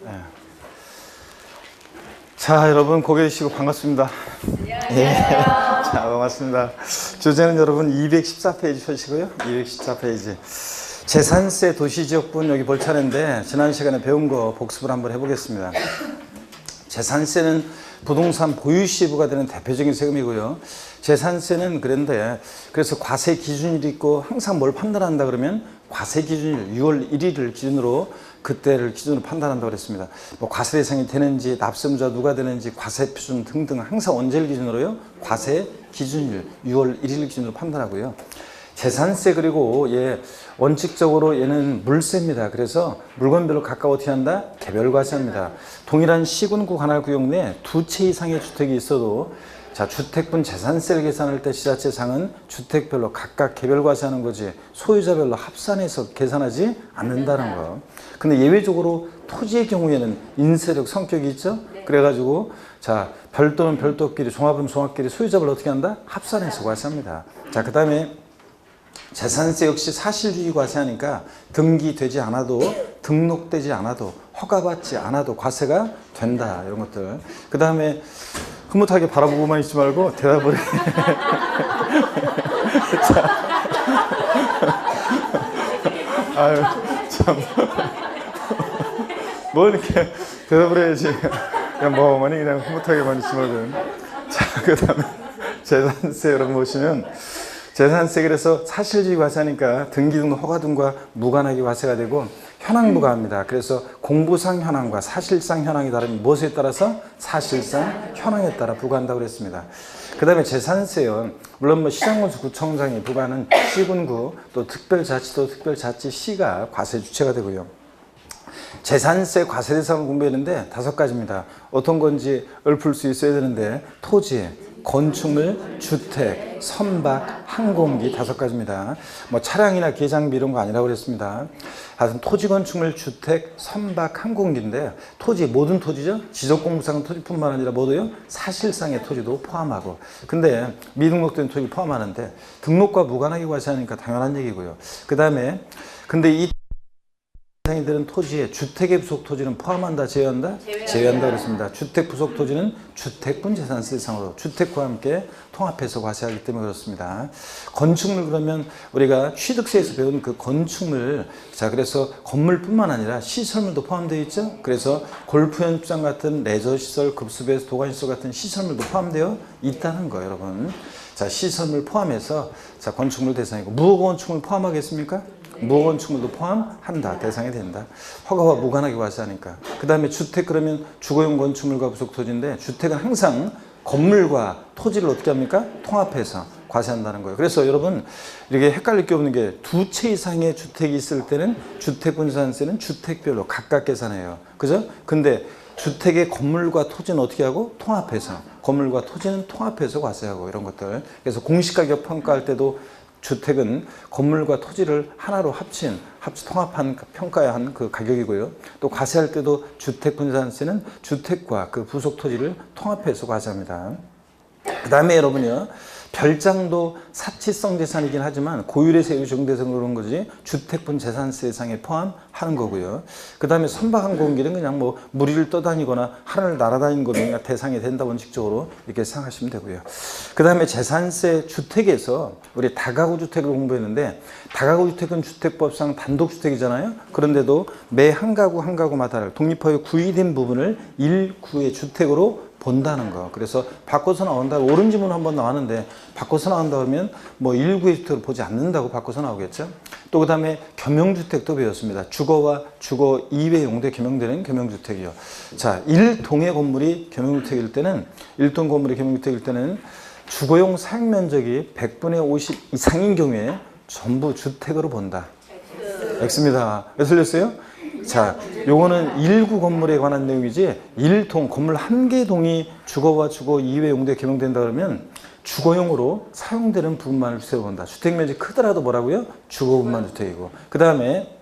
예. 자, 여러분 고개 드시고 반갑습니다. 예. 자, 반갑습니다. 주제는 여러분 214페이지 펴시고요. 214페이지. 재산세 도시지역분 여기 볼 차례인데 지난 시간에 배운 거 복습을 한번 해보겠습니다. 재산세는 부동산 보유시부가 되는 대표적인 세금이고요. 재산세는 그래서 과세 기준일이 있고 항상 뭘 판단한다 그러면 과세 기준일 6월 1일을 기준으로 그때를 기준으로 판단한다고 그랬습니다. 뭐 과세 대상이 되는지 납세자가 누가 되는지 과세 표준 등등 항상 언제를 기준으로요? 과세 기준일 6월 1일 기준으로 판단하고요. 재산세 그리고 원칙적으로 얘는 물세입니다. 그래서 물건별로 각각 어떻게 한다? 개별 과세합니다. 동일한 시군구 관할 구역 내에 두 채 이상의 주택이 있어도 자, 주택분 재산세를 계산할 때 지자체상은 주택별로 각각 개별 과세하는 거지 소유자별로 합산해서 계산하지 않는다는 거. 근데 예외적으로 토지의 경우에는 인쇄력 성격이 있죠. 그래가지고 자, 별도는 별도끼리 종합은 종합끼리 소유자별로 어떻게 한다? 합산해서 과세합니다. 자, 그 다음에 재산세 역시 사실주의 과세하니까 등기되지 않아도 등록되지 않아도 허가받지 않아도 과세가 된다. 이런 것들. 그 다음에 흐뭇하게 바라보고만 있지 말고 대답을 해. 아유, 참. 뭐 이렇게 대답을 해야지. 그냥 멍하니 그냥 흐뭇하게만 있지 말고. 자, 그 다음에 재산세 여러분 보시면 재산세 그래서 사실주의 과세하니까 등기 등록 허가 등과 무관하게 과세가 되고 현황부과합니다. 그래서 공부상 현황과 사실상 현황이 다른 무엇에 따라서 사실상 현황에 따라 부과한다고 그랬습니다. 그 다음에 재산세요. 물론 뭐 시장군수 구청장이 부과하는 시군구 또 특별자치도 특별자치시가 과세 주체가 되고요. 재산세 과세 대상을 공부했는데 5가지입니다. 어떤 건지 읊을 수 있어야 되는데 토지, 건축물, 주택, 선박, 항공기 5가지입니다. 뭐 차량이나 기장비 이런 거 아니라고 그랬습니다. 하여튼 토지, 건축물, 주택, 선박, 항공기인데 토지, 모든 토지죠. 지적공부상 토지뿐만 아니라 뭐도요? 사실상의 토지도 포함하고. 근데 미등록된 토지 포함하는데 등록과 무관하게 과세하니까 당연한 얘기고요. 그 다음에 근데 이 대상이 되는 토지에 주택의 부속 토지는 포함한다, 제외한다? 제외한다 그랬습니다. 주택 부속 토지는 주택분 재산세 대상으로 주택과 함께 통합해서 과세하기 때문에 그렇습니다. 건축물 그러면 우리가 취득세에서 배운 그 건축물, 자 그래서 건물뿐만 아니라 시설물도 포함되어 있죠. 그래서 골프 연습장 같은 레저 시설, 급수배수, 도관시설 같은 시설물도 포함되어 있다는 거예요, 여러분. 자, 시설물 포함해서 자 건축물 대상이고 무허가 건축물 포함하겠습니까? 무허가 건축물도 포함한다. 대상이 된다. 허가와 무관하게 과세하니까. 그 다음에 주택 그러면 주거용 건축물과 부속 토지인데 주택은 항상 건물과 토지를 어떻게 합니까? 통합해서 과세한다는 거예요. 그래서 여러분 이렇게 헷갈릴 게 없는 게 두 채 이상의 주택이 있을 때는 주택분 재산세는 주택별로 각각 계산해요. 그죠? 근데 주택의 건물과 토지는 어떻게 하고? 통합해서. 건물과 토지는 통합해서 과세하고 이런 것들. 그래서 공시가격 평가할 때도 주택은 건물과 토지를 하나로 통합한 평가해야 한 그 가격이고요. 또 과세할 때도 주택분재산세는 주택과 그 부속 토지를 통합해서 과세합니다. 그 다음에 여러분요. 별장도 사치성 재산이긴 하지만 고율의 세율이 적용돼서 그런 거지 주택분 재산세 대상에 포함하는 거고요. 그 다음에 선박항공기는 그냥 뭐 무리를 떠다니거나 하늘을 날아다니는 거는 대상이 된다 원칙적으로 이렇게 생각하시면 되고요. 그 다음에 재산세 주택에서 우리 다가구 주택을 공부했는데 다가구 주택은 주택법상 단독주택이잖아요. 그런데도 매 한 가구마다 독립하여 구의된 부분을 1구의 주택으로 본다는 거. 그래서 바꿔서 나온다. 옳은 지문 한번 나왔는데 바꿔서 나온다 그러면 뭐 1구의 주택을 보지 않는다고 바꿔서 나오겠죠. 또 그 다음에 겸용주택도 배웠습니다. 주거와 주거 이외 용도에 겸용되는 겸용주택이요. 자, 1동의 건물이 겸용주택일 때는 1동 건물이 겸용주택일 때는 주거용 사용 면적이 100분의 50 이상인 경우에 전부 주택으로 본다. X입니다. 왜 틀렸어요? 자, 요거는 1구 건물에 관한 내용이지 1동, 건물 한 개 동이 주거와 주거 이외 용도에 겸용된다 그러면 주거용으로 사용되는 부분만을 주택으로 본다. 주택면적이 크더라도 뭐라고요? 주거분만 주택이고. 그 다음에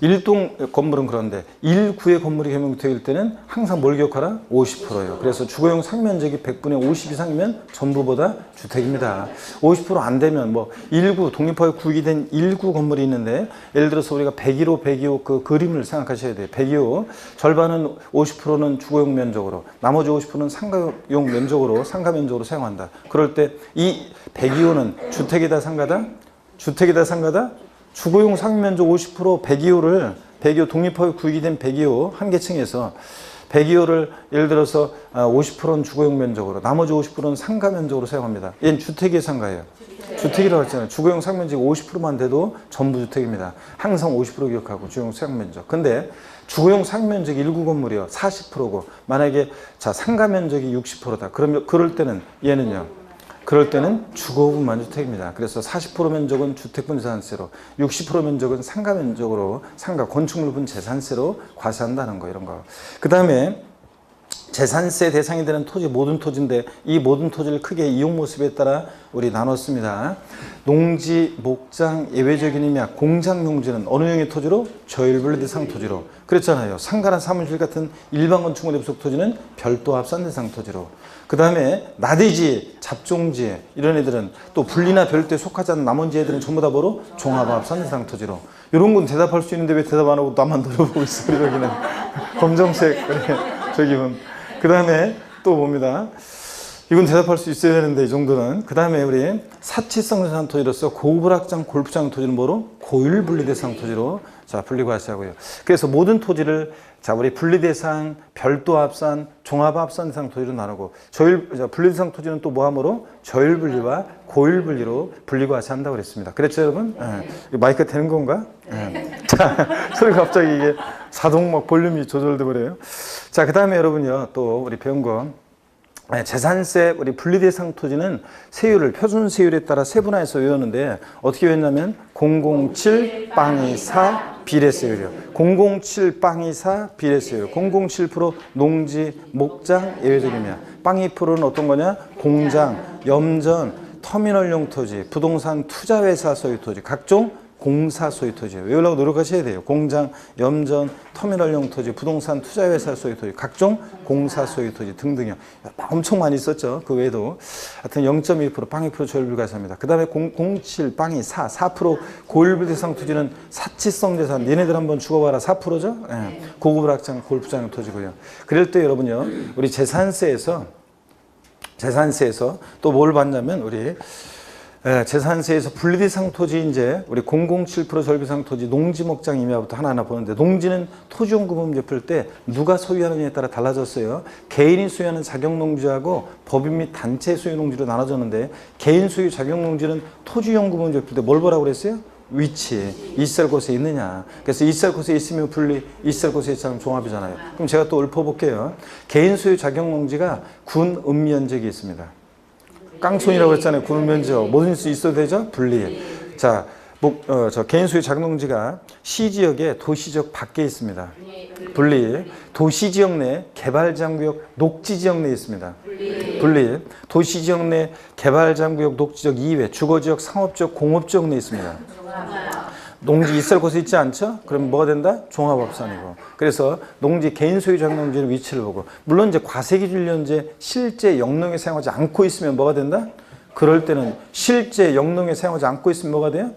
1동 건물은 그런데 1구의 건물이 개명될 때는 항상 뭘 기억하라? 50%예요. 그래서 주거용 상면적이 100분의 50 이상이면 전부보다 주택입니다. 50% 안 되면 뭐 1구 독립하여 구기된 1구 건물이 있는데 예를 들어서 우리가 102호, 102호 그 그림을 생각하셔야 돼요. 102호 절반은 50%는 주거용 면적으로 나머지 50%는 상가용 면적으로 상가 면적으로 사용한다. 그럴 때 이 102호는 주택이다 상가다? 주택이다 상가다? 주거용 상면적 50% 102호를 독립하여 구기된 102호 한 개층에서 102호를 예를 들어서 50%는 주거용 면적으로 나머지 50%는 상가 면적으로 사용합니다. 얘는 주택의 상가예요. 주택이라고 했잖아요. 주거용 상면적이 50%만 돼도 전부 주택입니다. 항상 50% 기억하고 주거용 상면적. 근데 주거용 상면적이 1구 건물이요. 40%고 만약에 자 상가 면적이 60%다. 그러면 그럴 때는 얘는요. 그럴 때는 주거분만 주택입니다. 그래서 40% 면적은 주택분 재산세로 60% 면적은 상가 면적으로 상가 건축물분 재산세로 과세한다는 거 이런 거. 그 다음에 재산세 대상이 되는 토지 모든 토지인데 이 모든 토지를 크게 이용 모습에 따라 우리 나눴습니다. 농지, 목장, 예외적인 의미야 공장 용지는 어느 형의 토지로? 저일분리 대상 토지로. 그랬잖아요. 상가나 사무실 같은 일반 건축물의 부속 토지는 별도 합산 대상 토지로. 그 다음에 나대지, 잡종지 이런 애들은 또 분리나 별도에 속하지 않는 나머지 애들은 전부 다 뭐로? 종합합산 대상 토지로. 이런 건 대답할 수 있는데 왜 대답 안 하고 나만 노려보고 있어. 여기는 검정색 저기는. 그 다음에 또 봅니다. 이건 대답할 수 있어야 되는데 이 정도는. 그 다음에 우리 사치성 대상 토지로서 고불악장 골프장 토지는 뭐로? 고율 분리 대상 토지로 자 분리 과세하고요. 그래서 모든 토지를 자 우리 분리 대상, 별도 합산, 종합 합산 대상 토지로 나누고 분리 대상 토지는 또 뭐하므로? 저율 분리와 고율 분리로 분리 과세한다고 그랬습니다. 그랬죠 여러분? 네. 마이크 되는 건가? 네. 자 소리가 갑자기 이게 자동 막 볼륨이 조절돼 버려요. 자 그 다음에 여러분요 또 우리 배운 거. 재산세 우리 분리대상 토지는 세율을 표준 세율에 따라 세분화해서 외우는데 어떻게 외웠냐면 007빵24 비례세율이요. 007빵24 비례세율. 007% 농지, 목장, 예외적이며 빵2%는 어떤 거냐? 공장, 염전, 터미널용 토지, 부동산 투자회사 소유 토지, 각종 공사 소유 토지예요. 외우려고 노력하셔야 돼요. 공장, 염전, 터미널용 토지, 부동산 투자회사 소유 토지, 각종 공사 소유 토지 등등이요. 엄청 많이 있었죠. 그 외에도. 하여튼 0.1% 빵2% 저율분 과세합니다. 그 다음에 007 빵이 4% 고율분 대상 토지는 사치성 재산. 얘네들 한번 죽어봐라. 4%죠? 네. 고급 학장, 골프장 토지고요. 그럴 때 여러분요. 우리 재산세에서 또 뭘 봤냐면 우리 재산세에서 분리대상 토지 이제 우리 007% 절비상 토지 농지 목장 임야부터 하나하나 보는데 농지는 토지용구분 짚을 때 누가 소유하느냐에 따라 달라졌어요. 개인이 소유하는 자격농지하고 법인 및 단체 소유 농지로 나눠졌는데 개인 소유 자격농지는 토지용구분 짚을 때 뭘 보라고 그랬어요? 위치, 있을 곳에 있느냐. 그래서 있을 곳에 있으면 분리, 있을 곳에 있으면 종합이잖아요. 그럼 제가 또 읊어볼게요. 개인 소유 자격농지가 군 읍면적이 있습니다. 깡촌이라고 했잖아요. 군면적 뭐든 수 있어도 되죠? 분리. 자, 저 개인 소유 자격농지가 시지역에 도시지역 밖에 있습니다. 분리. 도시지역 내 개발장구역 녹지지역 내에 있습니다. 분리. 도시지역 내 개발장구역 녹지지역 이외 주거지역 상업지역 공업지역 내에 있습니다. 농지 있을 곳에 있지 않죠? 그럼 뭐가 된다? 종합합산이고. 그래서 농지 개인 소유 자격농지의 위치를 보고 물론 이제 과세기준련제 실제 영농에 사용하지 않고 있으면 뭐가 된다? 그럴 때는 실제 영농에 사용하지 않고 있으면 뭐가 돼요?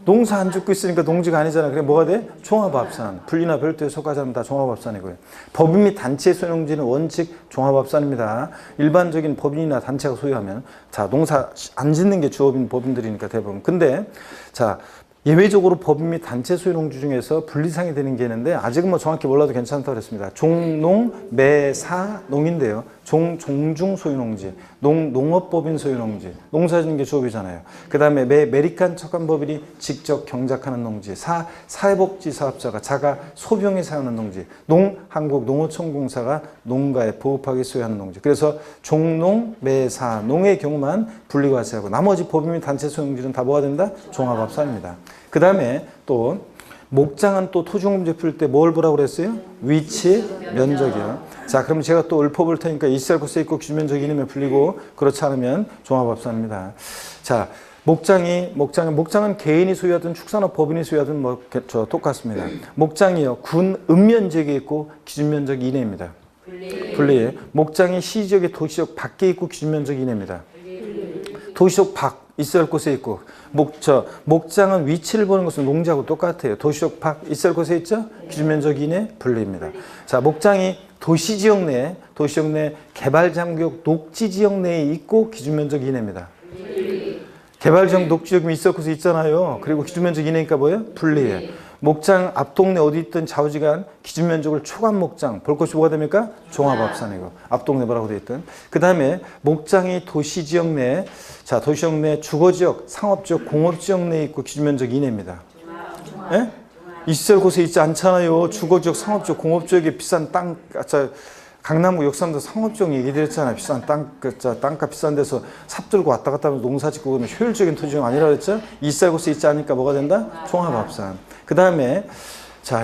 농사 안 짓고 있으니까 농지가 아니잖아. 그래 뭐가 돼? 종합합산. 분리나 별도에 속하지 않으면 다 종합합산이고요. 법인 및 단체 소유농지는 원칙 종합합산입니다. 일반적인 법인이나 단체가 소유하면 자 농사 안 짓는 게 주업인 법인들이니까 대부분. 근데 자 예외적으로 법인 및 단체 소유농지 중에서 분리상이 되는 게 있는데 아직은 뭐 정확히 몰라도 괜찮다고 그랬습니다. 종농, 매사, 농인데요. 종중 소유농지, 농업법인 소유농지, 농사짓는 게 주업이잖아요. 그 다음에 메리칸 척간법인이 직접 경작하는 농지, 사회복지 사업자가 자가 소병에 사용하는 농지, 한국농어촌공사가 농가에 보급하게 소유하는 농지. 그래서 종농, 매사, 농의 경우만 분리과세하고 나머지 법인 및 단체 소유농지는 다 뭐가 된다? 종합합산입니다. 그 다음에 또 목장은 또 토지용품 제풀 때 뭘 보라고 그랬어요? 위치, 면적이요. 자, 그럼 제가 또 읊어볼 테니까 있을 곳에 있고 규면적이 이름에 풀리고 그렇지 않으면 종합합산입니다. 자, 목장은 개인이 소유하든 축산업 법인이 소유하든 똑같습니다. 목장이요. 군 읍면지역에 있고 기준면적 이내입니다. 분리해. 목장이 시지역의 도시적 밖에 있고 기준면적 이내입니다. 도시적 밖 있어야 할 곳에 있고 목장은 위치를 보는 것은 농지하고 똑같아요. 도시적 밖 있어야 할 곳에 있죠? 기준면적 이내 분리입니다. 자, 목장이 도시지역 내 개발장구역 녹지지역 내에 있고 기준면적 이내입니다. 개발지역 녹지역이 있을 곳에 있잖아요. 그리고 기준면적 이내니까 뭐예요? 분리해. 목장 앞동네 어디 있든 좌우지간 기준면적을 초간 목장 볼 것이 뭐가 됩니까? 종합합산이고 앞동네 뭐라고 되어 있든 그 다음에 목장이 도시지역 내 도시지역 내 주거지역, 상업지역, 공업지역 내에 있고 기준면적 이내입니다. 예? 있을 곳에 있지 않잖아요. 주거지역, 상업지역, 공업지역에 비싼 땅 강남구 역삼도 상업지역 얘기드렸잖아요. 비싼 땅값 비싼 데서 삽 들고 왔다 갔다 하면서 농사 짓고 그러면 효율적인 토지가 아니라 그랬죠? 있을 곳에 있지 않으니까 뭐가 된다? 종합합산. 그 다음에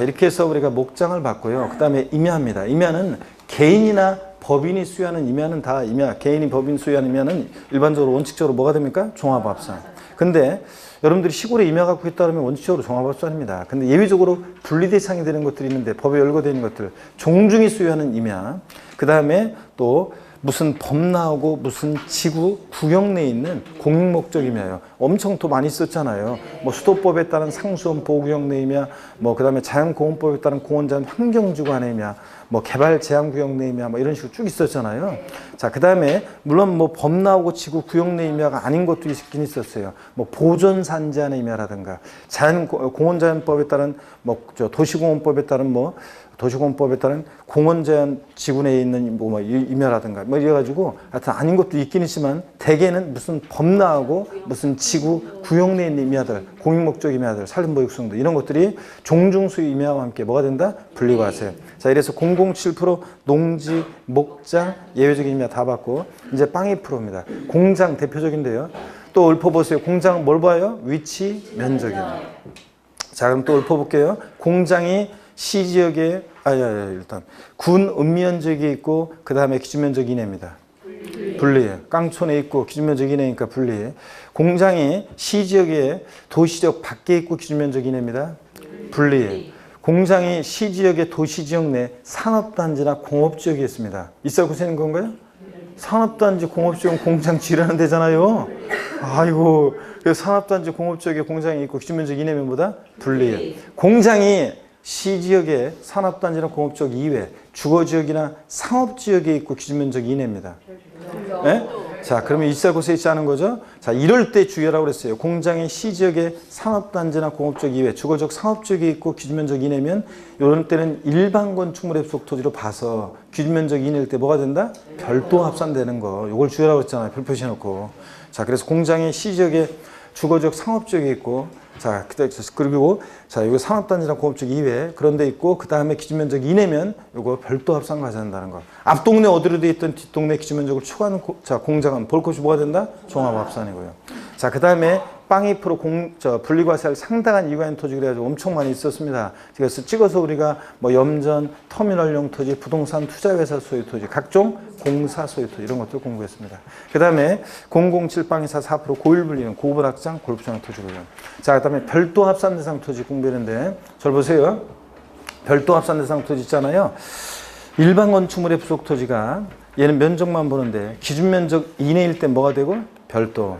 이렇게 해서 우리가 목장을 봤고요. 그 다음에 임야입니다. 임야는 개인이나 법인이 수여하는 임야는 다 개인이 법인 수여하는 임야는 일반적으로 원칙적으로 뭐가 됩니까? 종합합산. 근데 여러분들이 시골에 임야 갖고 있다 그러면 원칙적으로 종합합산입니다. 근데 예외적으로 분리 대상이 되는 것들이 있는데 법에 열거되어 있는 것들 종중이 수여하는 임야 그 다음에 또 무슨 법 나오고 무슨 지구 구역 내에 있는 공익목적 임야예요. 엄청 또 많이 썼잖아요. 수도법에 따른 상수원 보호구역 내 임야 그 다음에 자연공원법에 따른 공원자연 환경지구 안의 임야 개발 제한구역 내 임야 이런 식으로 쭉 있었잖아요. 자, 그 다음에 물론 법 나오고 지구 구역 내 임야가 아닌 것도 있긴 있었어요. 보존산지 안의 임야라든가 공원자연법에 따른 도시공원법에 따른 도시공원법에 따른 공원자연 지구 내에 있는 임야라든가 이래가지고 하여튼 아닌 것도 있긴 있지만 대개는 무슨 법 나오고 무슨 지구 구역 내에 있는 임야들 공익목적 임야들 산림보육성도 이런 것들이 종중수유 임야와 함께 뭐가 된다? 분리과세. 자, 이래서 007% 농지, 목장, 예외적인 임야 다 봤고 이제 빵 2%입니다. 공장 대표적인데요. 또 읊어보세요. 공장 뭘 봐요? 위치, 면적이요. 자, 그럼 또 읊어볼게요. 공장이 시지역에 일단 군 읍면적에 있고 그 다음에 기준면적 이내입니다. 분리해. 깡촌에 있고 기준면적 이내니까 분리해. 공장이 시지역에 도시지역 밖에 있고 기준면적 이내입니다. 분리해. 공장이 시지역의 도시지역 내 산업단지나 공업지역에 있습니다. 있을 곳에 있는 건가요? 산업단지 공업지역은 공장 지르는 데잖아요. 아이고, 산업단지 공업지역에 공장이 있고 기준면적 이내면 뭐다? 분리해. 공장이 시지역의 산업단지나 공업지역 이외 주거지역이나 상업지역에 있고 기준면적 이내입니다. 네? 자, 그러면 있을 곳에 있지 않은 거죠? 자, 이럴 때 주의하라고 그랬어요. 공장이 시지역의 산업단지나 공업지역 이외 주거지역 상업지역에 있고 기준면적 이내면 이런 때는 일반 건축물의 부속 토지로 봐서 기준면적 이내일 때 뭐가 된다? 별도 합산되는 거. 이걸 주의하라고 그랬잖아요. 별 표시해놓고. 자, 그래서 공장이 시지역의 주거지역 상업지역에 있고 자, 그리고 이거 산업단지나 공업지역 이외 그런 데 있고 그 다음에 기준면적 이내면 이거 별도 합산 가져간다는 거. 앞동네 어디로 돼 있던 뒷동네 기준면적을 초과하는 공장은 볼 것이 뭐가 된다? 종합합산이고요. 자, 그 다음에 빵 2% 분리과세할 상당한 이유가 있는 토지 그래가지고 엄청 많이 있었습니다. 그래서 찍어서 우리가 염전, 터미널용 토지, 부동산 투자회사 소유 토지, 각종 공사 소유 토지 이런 것들 공부했습니다. 그 다음에 007 빵 24 4% 고일 분리는 고분확장 골프장 토지고요. 자, 그 다음에 별도 합산 대상 토지 공부했는데 잘 보세요. 별도 합산 대상 토지 있잖아요. 일반 건축물의 부속 토지가 얘는 면적만 보는데 기준 면적 이내일 때 뭐가 되고? 별도.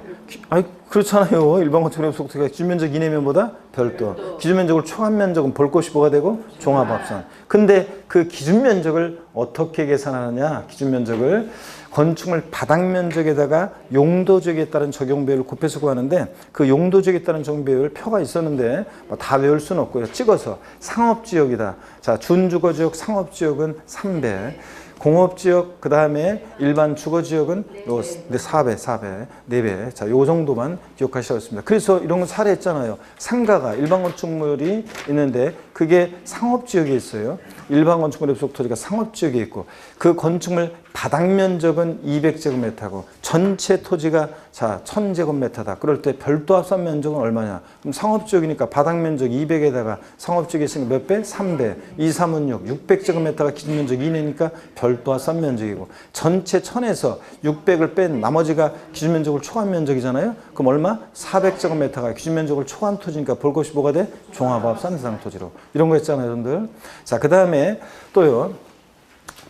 아니 그렇잖아요. 일반 건축물의 부속 토지가 기준 면적 이내면 뭐다? 별도. 기준 면적을 초과한 면적은 볼 것이 뭐가 되고? 종합합산. 근데 그 기준 면적을 어떻게 계산하느냐? 기준 면적을 건축물 바닥 면적에다가 용도지역에 따른 적용 배율을 곱해서 구하는데 그 용도지역에 따른 적용 배율 표가 있었는데 다 외울 수는 없고요. 찍어서 상업지역이다. 자, 준주거지역 상업지역은 3배. 공업지역, 그 다음에 일반 주거지역은 4배, 4배. 자, 요 정도만 기억하시겠습니다. 그래서 이런 거 사례했잖아요. 상가가 일반 건축물이 있는데 그게 상업지역에 있어요. 일반 건축물의 부속 토지가 상업지역에 있고 그 건축물 바닥 면적은 200제곱미터고 전체 토지가 1000제곱미터다. 그럴 때 별도 합산 면적은 얼마냐? 그럼 상업지역이니까 바닥 면적 200에다가 상업지역에 있으니까 몇 배? 3배. 2, 3은 6. 600제곱미터가 기준 면적 이내니까 별도 합산 면적이고 전체 1000에서 600을 뺀 나머지가 기준 면적을 초과한 면적이잖아요. 그럼 얼마? 400제곱미터가 기준 면적을 초과한 토지니까 볼 것이 뭐가 돼? 종합합산 대상 토지로. 이런 거 있잖아요, 여러분들. 자, 그 다음에 또요.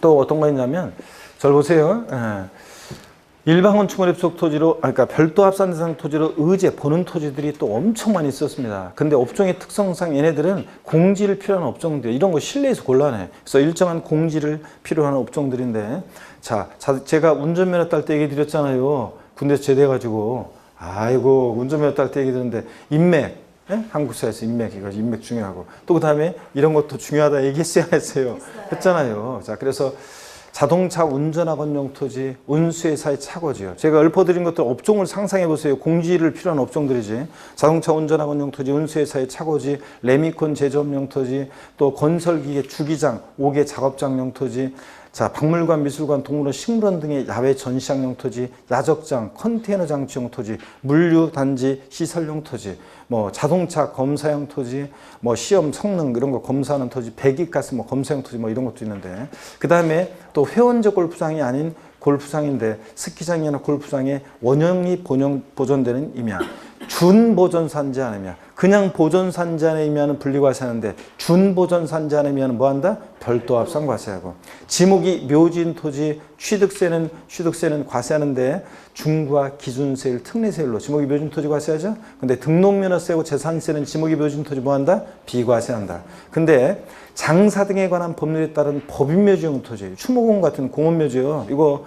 또 어떤 거 있냐면 잘 보세요. 일반 건축물 입속 토지로, 그러니까 별도 합산 대상 토지로 의제 보는 토지들이 또 엄청 많이 있었습니다. 근데 업종의 특성상 얘네들은 공지를 필요한 업종들, 이런 거 실내에서 곤란해. 그래서 일정한 공지를 필요한 업종들인데, 자, 제가 운전면허 딸 때 얘기 드렸잖아요. 군대에서 제대해가지고, 아이고, 운전면허 딸 때 얘기 드렸는데, 인맥. 예? 한국사에서 인맥, 이거 인맥 중요하고. 또 그 다음에 이런 것도 중요하다 얘기했어요, 안 했어요? 했잖아요. 자, 그래서 자동차 운전학원용 토지, 운수회사의 착오지요. 제가 읊어드린 것들 업종을 상상해 보세요. 공지를 필요한 업종들이지. 자동차 운전학원용 토지, 운수회사의 착오지, 레미콘 제조업용 토지, 또 건설기계 주기장, 5개 작업장용 토지, 자, 박물관, 미술관, 동물원, 식물원 등의 야외 전시장용 토지, 야적장, 컨테이너 장치용 토지, 물류단지, 시설용 토지, 뭐 자동차 검사용 토지, 뭐 시험 성능 이런 거 검사하는 토지, 배기가스 뭐 검사용 토지 뭐 이런 것도 있는데, 그 다음에 또 회원제 골프장이 아닌 골프장인데 스키장이나 골프장에 원형이 보존되는 임야, 준보존산지 않으며, 그냥 보존산지 임야는 분리과세하는데 준보존산지 않은 임야는 뭐한다? 별도 합산 과세하고, 지목이 묘지인 토지 취득세는 과세하는데 중과 기준세율, 특례세율로 지목이 묘지인 토지 과세하죠. 근데 등록면허세고 재산세는 지목이 묘지인 토지 뭐한다? 비과세한다. 근데 장사 등에 관한 법률에 따른 법인묘지용 토지, 추모공 같은 공원묘지요. 이거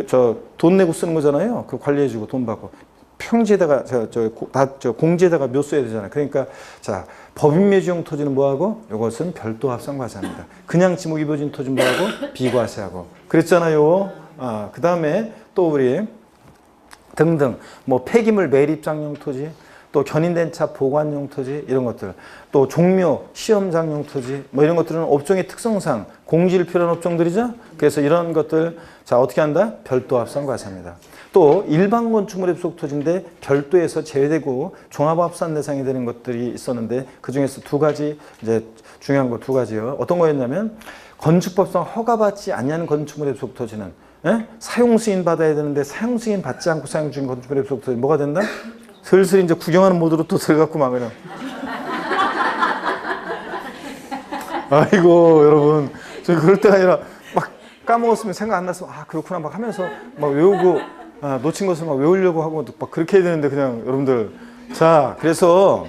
저 돈 내고 쓰는 거잖아요. 그 관리해주고 돈 받고. 평지에다가 공지에다가 묘수해야 되잖아요. 그러니까 자, 법인묘지용 토지는 뭐하고? 이것은 별도 합산 과세합니다. 그냥 지목이 묘지인 토지는 뭐하고? 비과세하고. 그랬잖아요. 그 다음에 또 우리 등등 뭐 폐기물 매립장용 토지, 또 견인된 차 보관용 토지, 이런 것들, 또 종묘 시험장용 토지, 뭐 이런 것들은 업종의 특성상 공지를 필요한 업종들이죠. 그래서 이런 것들 자, 어떻게 한다? 별도 합산 과세합니다. 또 일반 건축물 입속 토지인데 별도에서 제외되고 종합합산 대상이 되는 것들이 있었는데, 그 중에서 두 가지, 이제 중요한 거 두 가지요. 어떤 거였냐면, 건축법상 허가받지 아니한 건축물 입속 토지는 사용 승인 받아야 되는데 사용 승인 받지 않고 사용 중인 건축물 입속 토지 뭐가 된다? 슬슬 이제 구경하는 모드로 또 들어갔고 막 그냥. 아이고 여러분, 저 그럴 때가 아니라 막 까먹었으면 생각 안 났으면 그렇구나 막 하면서 막 외우고, 놓친 것을 막 외우려고 하고 막 그렇게 해야 되는데, 그냥 여러분들. 자, 그래서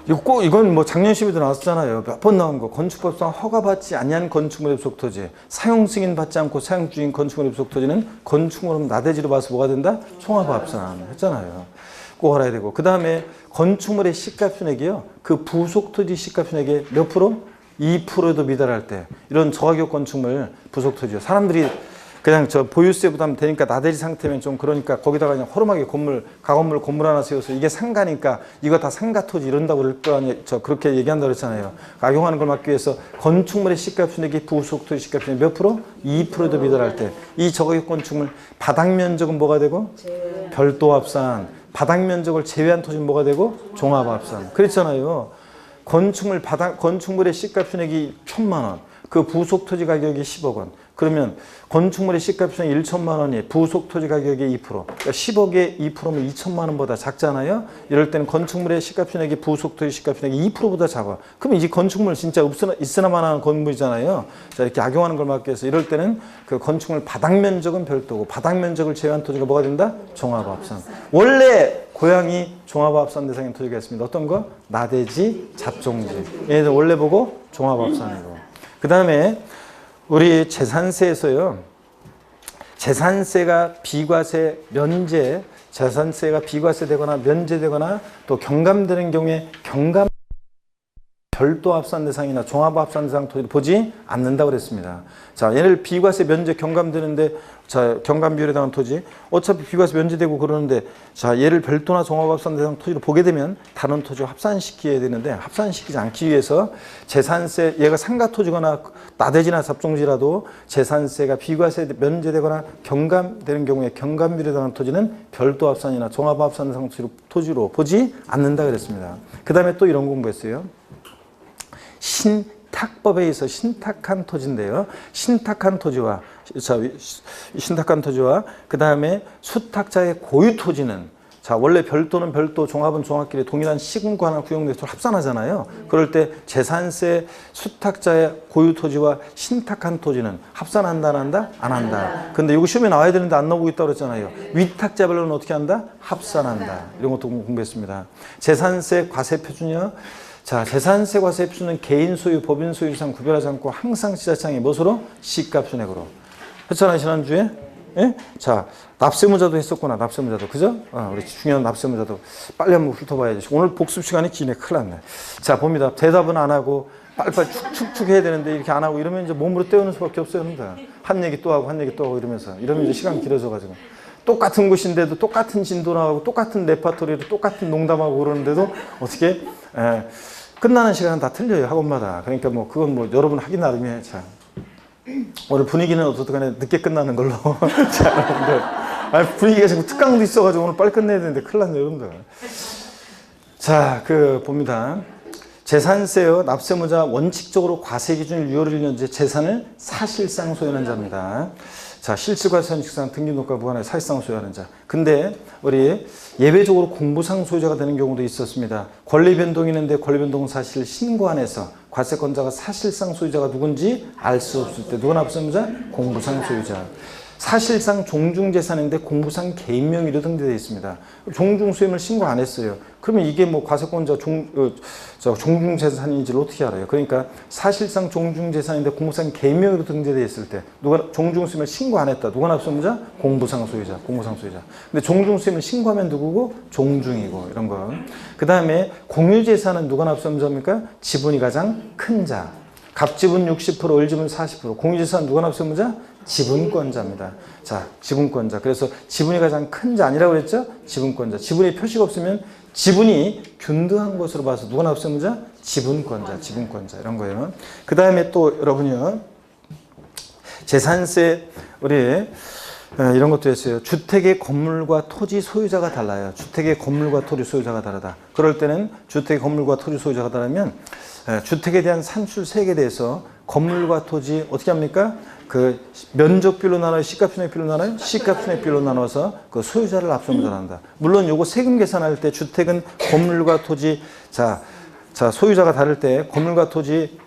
이건 뭐 작년 시험에도 나왔잖아요. 몇 번 나온 거. 건축법상 허가받지 아니한 건축물 입속 토지, 사용 승인 받지 않고 사용 중인 건축물 입속 토지는 건축물은 나대지로 봐서 뭐가 된다? 종합합산 했잖아요. 꼭 알아야 되고, 그 다음에 건축물의 시가표액이요, 그 부속 토지 시가표액의 몇 프로? 2%도 미달할 때, 이런 저가격 건축물 부속 토지요. 사람들이 그냥 저 보유세 부담 되니까 나대지 상태면 좀 그러니까 거기다가 그냥 허름하게 가건물 건물 하나 세워서 이게 상가니까 이거 다 상가 토지 이런다고 그럴 거 아니에요. 저 그렇게 얘기한다고 그랬잖아요. 악용하는 걸 막기 위해서 건축물의 시가표액이 부속 토지 시가표액 몇 프로? 2%도 미달할 때, 이 저가격 건축물 바닥 면적은 뭐가 되고? 별도 합산. 바닥 면적을 제외한 토지는 뭐가 되고? 종합합산. 그랬잖아요. 건축물의 시가표액이 1,000만 원, 그 부속 토지 가격이 10억 원. 그러면 건축물의 시가표액이 1,000만 원이 부속 토지 가격의 2%, 그러니까 10억의 2%면 2천만 원보다 작잖아요. 이럴 때는 건축물의 시가표액이 부속 토지 시가표액이 2%보다 작아. 그러면 이 건축물 진짜 있으나마나 건물이잖아요. 자, 이렇게 악용하는 걸 막기 위해서 이럴 때는 그 건축물 바닥 면적은 별도고, 바닥 면적을 제외한 토지가 뭐가 된다? 종합합산. 원래 고양이 종합합산 대상인 토지가 있습니다. 어떤 거? 나대지, 잡종지. 얘네들 원래 보고 종합합산이고. 그 다음에 우리 재산세에서요, 재산세가 비과세되거나 면제되거나 또 경감되는 경우에 별도 합산 대상이나 종합 합산 대상 토지를 보지 않는다고 그랬습니다. 자, 얘를 비과세 면제 경감되는데, 자, 경감 비율에 대한 토지, 어차피 비과세 면제되고 그러는데, 자, 얘를 별도나 종합 합산 대상 토지로 보게 되면 다른 토지와 합산시켜야 되는데, 합산시키지 않기 위해서 재산세, 얘가 상가 토지거나 나대지나 잡종지라도 재산세가 비과세 면제되거나 경감되는 경우에 경감 비율에 대한 토지는 별도 합산이나 종합 합산 대상 토지로 보지 않는다 그랬습니다. 그 다음에 또 이런 공부했어요. 신탁법에 의해서 신탁한 토지인데요. 신탁한 토지와 그 다음에 수탁자의 고유 토지는 자, 원래 별도는 별도, 종합은 종합끼리 동일한 시군과나 구역내에서 합산하잖아요. 그럴 때 재산세 수탁자의 고유 토지와 신탁한 토지는 합산한다, 안 한다? 안 한다. 근데 이거 시험에 나와야 되는데 안 나오고 있다고 그랬잖아요. 위탁자별로는 어떻게 한다? 합산한다. 이런 것도 공부했습니다. 재산세 과세표준이요. 자, 재산세 과세표준은 개인 소유, 법인 소유상 구별하지 않고 항상 지자체장이 무엇으로? 시가순액으로. 했잖아요, 지난주에. 예? 자, 납세무자도 했었구나, 납세무자도. 그죠? 우리 중요한 납세무자도 빨리 한번 훑어봐야지. 오늘 복습 시간이 기네. 큰일 났네. 자, 봅니다. 대답은 안 하고 빨리빨리 축축축 해야 되는데 이렇게 안 하고 이러면 이제 몸으로 때우는 수밖에 없어요. 한 얘기 또 하고 한 얘기 또 하고 이러면 이제 시간 길어져가지고. 똑같은 곳인데도 똑같은 진도 나가고 똑같은 레파토리로 똑같은 농담하고 그러는데도 어떻게 끝나는 시간은 다 틀려요. 학원마다. 그러니까 뭐 그건 뭐 여러분 하기 나름이에요. 자. 오늘 분위기는 어떻게 늦게 끝나는 걸로. 자, 여러분들. 분위기가 자꾸 특강도 있어가지고 오늘 빨리 끝내야 되는데 큰일 났네요, 여러분들. 자, 봅니다. 재산세요. 납세무자 원칙적으로 과세기준 유효를 1년째 재산을 사실상 소유하는 자입니다. 자, 실질과세 원칙상 등기노가 무관하게 사실상 소유하는 자. 근데 우리 예외적으로 공부상 소유자가 되는 경우도 있었습니다. 권리 변동이 있는데 권리 변동 사실 신고 안 해서 과세권자가 사실상 소유자가 누군지 알 수 없을 때 누가 납세무자? 공부상 소유자. 사실상 종중재산인데 공부상 개인 명의로 등재되어 있습니다. 종중수임을 신고 안 했어요. 그러면 이게 뭐 과세권자 종중재산인지를 어떻게 알아요? 그러니까 사실상 종중재산인데 공부상 개인 명의로 등재되어 있을 때 누가 종중수임을 신고 안 했다. 누가 납세무자? 공부상 소유자. 공부상 소유자. 근데 종중수임을 신고하면 누구고? 종중이고 이런 거. 그 다음에 공유재산은 누가 납세무자입니까? 지분이 가장 큰 자. 갑지분 60%, 을지분 40%. 공유재산 누가 납세무자? 지분권자입니다. 자, 지분권자. 그래서 지분이 가장 큰 자 아니라고 그랬죠? 지분권자. 지분에 표시가 없으면 지분이 균등한 것으로 봐서 누가 납세무자? 지분권자, 지분권자. 이런 거예요. 그 다음에 또 여러분이요. 재산세, 우리 이런 것도 했어요. 주택의 건물과 토지 소유자가 달라요. 주택의 건물과 토지 소유자가 다르다. 그럴 때는 주택의 건물과 토지 소유자가 다르면 주택에 대한 산출 세액에 대해서 건물과 토지 어떻게 합니까? 그 면적별로 나눠요? 시가순액별로 나눠요? 시가순액별로 나눠서 그 소유자를 납세무자로 한다. 물론 요거 세금 계산할 때 주택은 건물과 토지 소유자가 다를 때 건물과 토지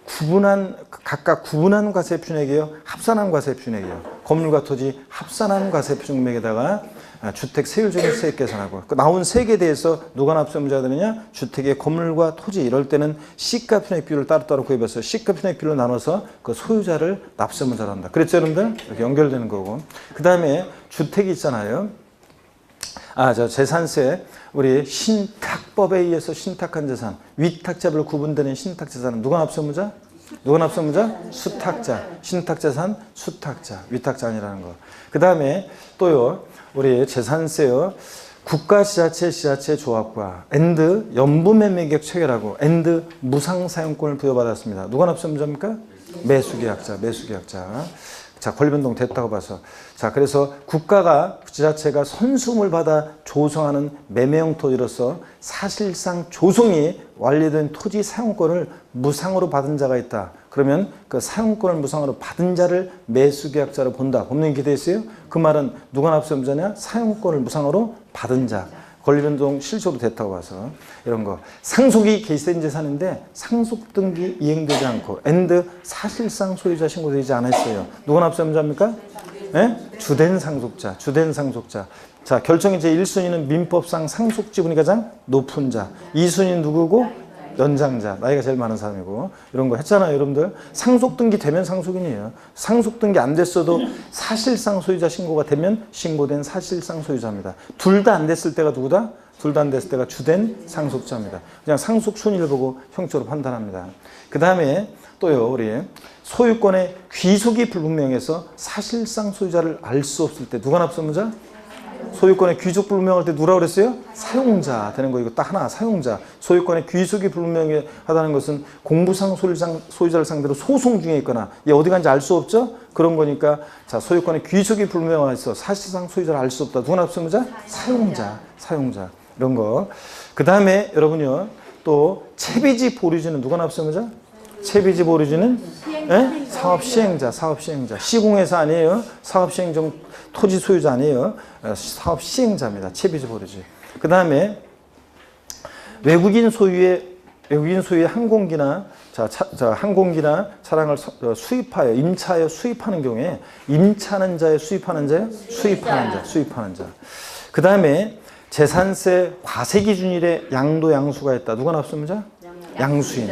각각 구분한 과세표준액이에요. 합산한 과세표준액이에요. 건물과 토지 합산한 과세표준액에다가 주택 세율적인 세액 계산하고 그 나온 세액에 대해서 누가 납세무자가 되느냐? 주택의 건물과 토지 이럴 때는 시가순액 비율을 따로따로 구입해서 시가순액 비율로 나눠서 그 소유자를 납세무자로 한다. 그랬죠, 여러분들? 이렇게 연결되는 거고. 그 다음에 주택이 있잖아요. 재산세. 우리 신탁법에 의해서 신탁한 재산, 위탁자별로 구분되는 신탁재산은 누가 납세무자? 누가 납세무자? 수탁자. 신탁재산, 수탁자. 위탁자 아니라는 거. 그 다음에 또요, 우리 재산세요. 국가지자체, 지자체 조합과 앤드 연부매매계약 체결하고 앤드 무상사용권을 부여받았습니다. 누가 납세무자입니까? 매수계약자, 매수계약자. 자, 권리변동 됐다고 봐서. 자, 그래서 국가가, 지자체가 선수금을 받아 조성하는 매매형 토지로서 사실상 조성이 완료된 토지 사용권을 무상으로 받은 자가 있다. 그러면 그 사용권을 무상으로 받은 자를 매수계약자로 본다. 법령이 기대해 있어요? 그 말은 누가 납세무자냐? 사용권을 무상으로 받은 자. 권리변동 실적으로 됐다고 봐서 이런 거. 상속이 개시된 재산인데 상속 등기 이행되지 않고 앤드 사실상 소유자 신고되지 않았어요. 누가 납세무자입니까? 네? 주된 상속자. 주된 상속자. 자, 결정이 제1순위는 민법상 상속 지분이 가장 높은 자. 2순위는 누구고? 연장자. 나이가 제일 많은 사람이고. 이런 거 했잖아요, 여러분들. 상속 등기 되면 상속인이에요. 상속 등기 안 됐어도 사실상 소유자 신고가 되면 신고된 사실상 소유자입니다. 둘 다 안 됐을 때가 누구다? 둘 다 안 됐을 때가 주된 상속자입니다. 그냥 상속 순위를 보고 형적으로 판단합니다. 그 다음에 또요, 우리 소유권의 귀속이 불분명해서 사실상 소유자를 알 수 없을 때 누가 납세무자? 소유권의 귀속 불분명할 때 누구라고 그랬어요? 사용자 되는 거. 이거 딱 하나, 사용자. 소유권의 귀속이 불분명하다는 것은 공부상 소유자를 상대로 소송 중에 있거나 얘 어디 간지 알 수 없죠? 그런 거니까 자, 소유권의 귀속이 불분명해서 사실상 소유자를 알 수 없다. 누가 납세무자? 사용자. 사용자. 이런 거. 그 다음에 여러분요, 또 채비지 보류지는 누가 납세무자? 채비지 보류지는 예? 사업 시행자, 시공회사 아니에요. 사업 시행정 토지 소유자 아니에요. 사업 시행자입니다. 채비지 보류지. 그 다음에 외국인 소유의 항공기나 항공기나 차량을 수입하여 임차하여 수입하는 경우에 임차하는 자의 수입하는 자. 그 다음에 재산세 과세 기준일에 양도 양수가 있다. 누가 납세자? 양수인.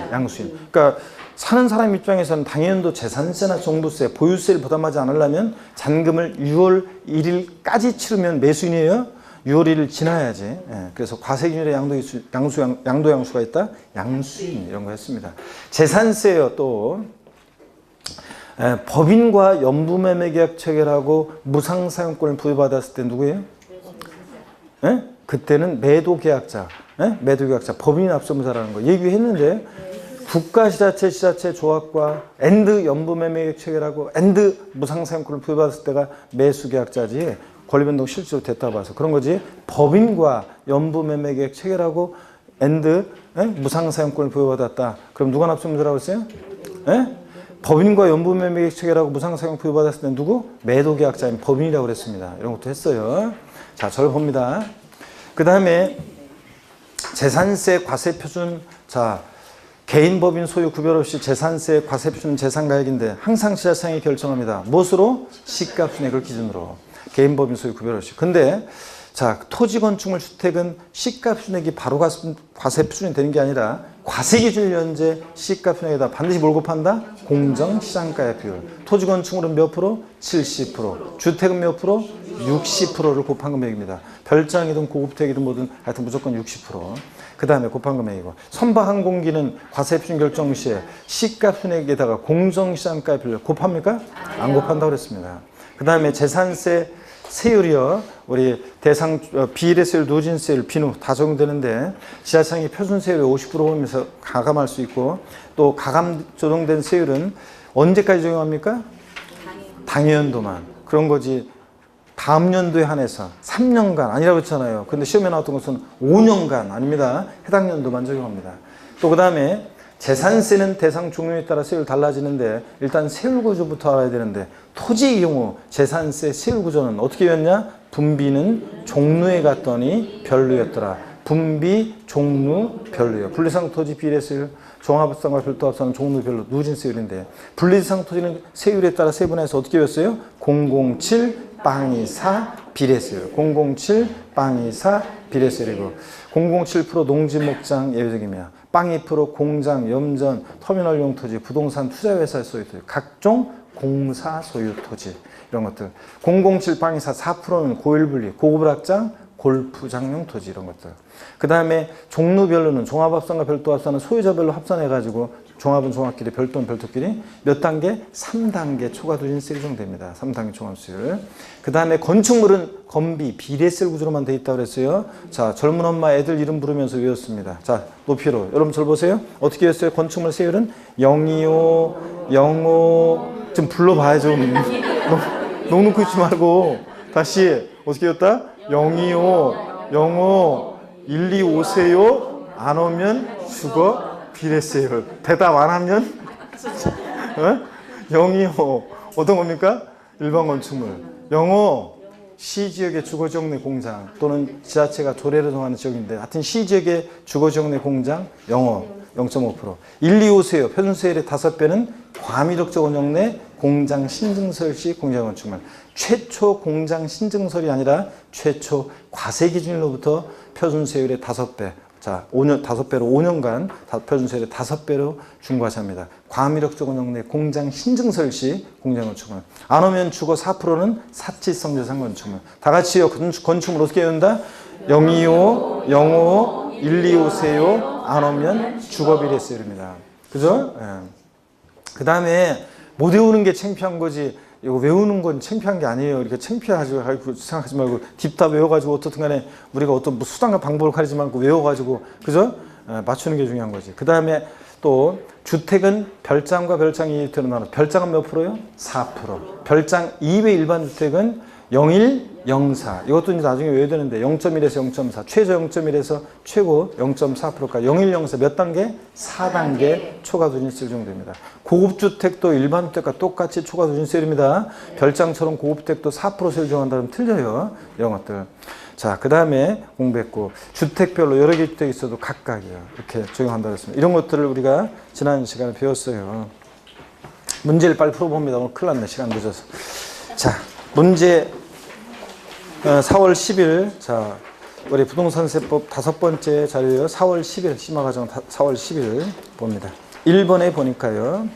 그러니까 사는 사람 입장에서는 당연도 재산세나 종부세, 보유세를 부담하지 않으려면 잔금을 6월 1일까지 치르면 매수인이에요. 6월 1일 지나야지. 예, 그래서 과세기준일에 양도 양수가 있다. 양수인 이런 거 했습니다. 재산세요 또 법인과 연부매매계약 체결하고 무상사용권을 부여받았을 때 누구예요? 예? 그때는 매도계약자, 법인이 납세무사라는 거 얘기했는데 국가 지자체 조합과 앤드 연부매매계약 체결하고 앤드 무상사용권을 부여받았을 때가 매수계약자지. 권리변동 실제로 됐다고 봐서 그런 거지. 법인과 연부매매계약 체결하고 앤드 무상사용권을 부여받았다. 그럼 누가 납세무사라고 했어요? 법인과 연부매매계약 체결하고 무상사용 부여받았을 때 누구? 매도계약자인 법인이라고 그랬습니다. 이런 것도 했어요. 자, 저를 봅니다. 그 다음에 재산세 과세표준. 자, 개인 법인 소유 구별 없이 재산세 과세표준 재산가액인데 항상 지자체장이 결정합니다. 무엇으로? 시가순액을 기준으로. 개인 법인 소유 구별 없이. 근데 자, 토지 건축물 주택은 시가 순액이 바로 과세 표준이 되는 게 아니라 과세 기준 현재 시가 순액에다 반드시 뭘 곱한다? 공정 시장가액 비율. 토지 건축물은 몇 프로? 70%. 주택은 몇 프로? 60%를 곱한 금액입니다. 별장이든 고급택이든 뭐든 하여튼 무조건 60%. 그 다음에 곱한 금액이고, 선박 항공기는 과세 표준 결정 시에 시가 순액에다가 공정 시장가액 비율 곱합니까? 안 곱한다고 그랬습니다. 그 다음에 재산세 세율이요. 우리 대상 비례세율, 누진세율, 비누 다 적용되는데 지자체장이 표준세율을 50% 보면서 가감할 수 있고, 또 가감 조정된 세율은 언제까지 적용합니까? 당해연도만. 그런 거지. 다음 연도에 한해서 3년간 아니라고 했잖아요. 근데 시험에 나왔던 것은 5년간 아닙니다. 해당 연도만 적용합니다. 또 그 다음에 재산세는 대상 종류에 따라 세율 달라지는데 일단 세율 구조부터 알아야 되는데, 토지의 경우 재산세 세율 구조는 어떻게 였냐? 분비는 종류에 갔더니 별로였더라. 분비, 종류, 별로요. 분리상 토지 비례세율, 종합합산과 별도합산은 종류별로 누진세율인데, 분리상 토지는 세율에 따라 세분해서 어떻게 였어요? 007 빵이 4 비례세율. 007 빵이 4 비례세율이고, 007% 농지 목장 예외적이며, 빵 2% 공장, 염전, 터미널용 토지, 부동산 투자회사 소유 토지, 각종 공사 소유 토지 이런 것들. 007 빵 2사 4%는 고일분리, 고급 확장, 골프장용 토지 이런 것들. 그 다음에 종류별로는 종합합산과 별도합산은 소유자별로 합산해가지고 종합은 종합끼리, 별도는 별도끼리 몇 단계? 3단계 초과누진세 규정됩니다. 3단계 종합세율. 그 다음에 건축물은 건비, 비례세율 구조로만 돼 있다고 그랬어요. 자, 젊은 엄마 애들 이름 부르면서 외웠습니다. 자, 높이로. 여러분 절 보세요. 어떻게 했어요? 건축물 세율은 025, 05. 좀 불러봐요, 좀. 너무 놓고 있지 말고. 다시. 어떻게 했다? 025, 05, 125세요. 안 오면 죽어. 비례세율. 대답 안 하면 025 어떤 겁니까? 일반 건축물. 05 시지역의 주거지역 내 공장 또는 지자체가 조례를 정하는 지역인데 하여튼 시지역의 주거지역 내 공장 0.5%. 125세요. 표준세율의 5배는 과미력적 원형 내 공장 신증설 시 공장 건축물. 최초 공장 신증설이 아니라 최초 과세 기준일로부터 표준세율의 5배. 자, 5배로 5년간 표준세율의 5배로 중과세합니다. 과미력적 원형 내 공장 신증설 시 공장 건축물. 안 오면 주거 4%는 사치성 재산 건축물. 다 같이요. 건축물 어떻게 외운다? 025, 05, 125세요. 안 오면 주거 비례세율입니다. 그죠? 예. 그 다음에 못 외우는 게 창피한 거지. 이거 외우는 건 창피한 게 아니에요. 이렇게 창피하지 생각하지 말고 딥다 외워가지고 어떻든 간에 우리가 어떤 뭐 수단과 방법을 가리지 말고 외워가지고, 그죠? 맞추는 게 중요한 거지. 그 다음에 또 주택은 별장과 별장 이외로 나눠. 별장은 몇 프로요? 4%. 별장 이외 일반 주택은 01, 04. 이것도 이제 나중에 외워야 되는데 0.1에서 0.4, 최저 0.1에서 최고 0.4%까지 01, 04 몇 단계? 4단계 초과 누진세율 정도입니다. 고급 주택도 일반 주택과 똑같이 초과 누진세율입니다. 별장처럼 고급 주택도 4% 세율 정한다면 틀려요. 이런 것들. 자, 그 다음에 공부했고 주택별로 여러 개 주택이 있어도 각각이요. 이렇게 적용한다고 했습니다. 이런 것들을 우리가 지난 시간에 배웠어요. 문제를 빨리 풀어봅니다. 오늘 큰일 났네. 시간 늦어서. 자, 문제 4월 10일 자 우리 부동산세법 5번째 자료요. 4월 10일 심화과정 4월 10일 봅니다. 1번에 보니까요.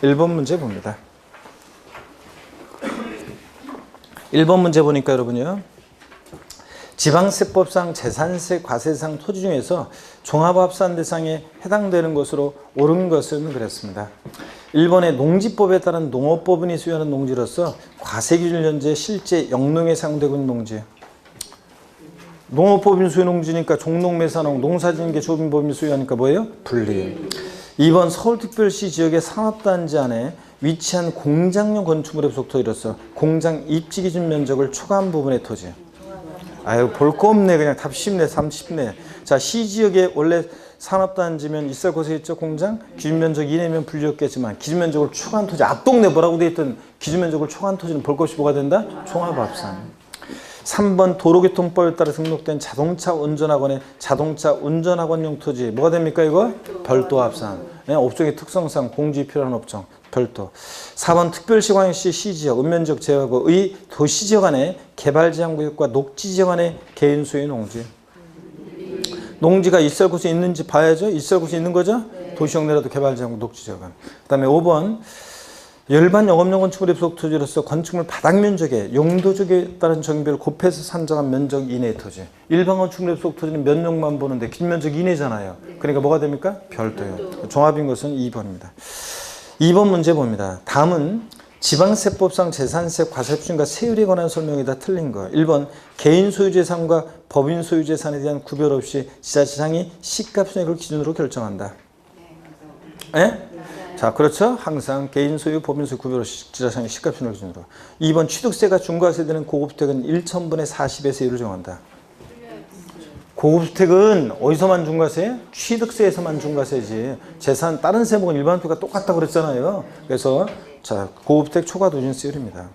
1번 문제 봅니다. 1번 문제 보니까 여러분요. 지방세법상 재산세, 과세상 토지 중에서 종합합산 대상에 해당되는 것으로 옳은 것은 그랬습니다. 1번의 농지법에 따른 농업법인이 수여하는 농지로서 과세기준 현재 실제 영농에 사용되고 있는 농지. 농업법인 수요 농지니까 종농매산업, 농사짓는 조합법인이 수여하니까 뭐예요? 분리. 2번 서울특별시 지역의 산업단지 안에 위치한 공장용 건축물에 속토지로서 공장 입지기준 면적을 초과한 부분의 토지. 아유, 볼 거 없네. 그냥 답 쉽네. 30네. 자, 시지역에 원래 산업단지면 있을 곳에 있죠. 공장. 기준면적 이내면 분리였겠지만 기준면적을 초과한 토지. 앞동네 뭐라고 되어 있던 기준면적을 초과한 토지는 볼 것이 뭐가 된다? 종합합산. 3번 도로교통법에 따라 등록된 자동차 운전학원의 자동차 운전학원용 토지. 뭐가 됩니까 이거? 별도 합산. 업종의 특성상 공주에 필요한 업종. 별도. 4번 특별시광역시 시지역, 읍면지역 제외하고 의 도시지역 안에 개발제한구역과 녹지지역 안에 개인 소유 농지. 농지가 있을 곳에 있는지 봐야죠. 있을 곳에 있는 거죠. 도시역 내라도 개발제한구 녹지지역 안. 그 다음에 5번 열반 영업용 건축물의 부속 토지로서 건축물 바닥 면적에 용도적에 따른 정비를 곱해서 산정한 면적 이내의 토지. 일반 건축물의 부속 토지는 면적만 보는데 기준면적 이내잖아요. 그러니까 뭐가 됩니까? 별도요. 종합인 것은 2번입니다. 2번 문제 봅니다. 다음은 지방세법상 재산세, 과세표준과 세율에 관한 설명이다. 틀린 거. 1번 개인 소유재산과 법인 소유재산에 대한 구별 없이 지자체장이 시가총액을 기준으로 결정한다. 예? 자, 그렇죠. 항상 개인 소유, 법인 소유 구별 없이 지자체장이 시가총액을 기준으로. 2번 취득세가 중과세되는 고급주택은 1,000분의 40의 세율을 정한다. 고급주택은 어디서만 중과세? 취득세에서만 중과세지. 재산 다른 세목은 일반 주택과 똑같다고 그랬잖아요. 그래서 자, 고급주택 초과 누진세율입니다.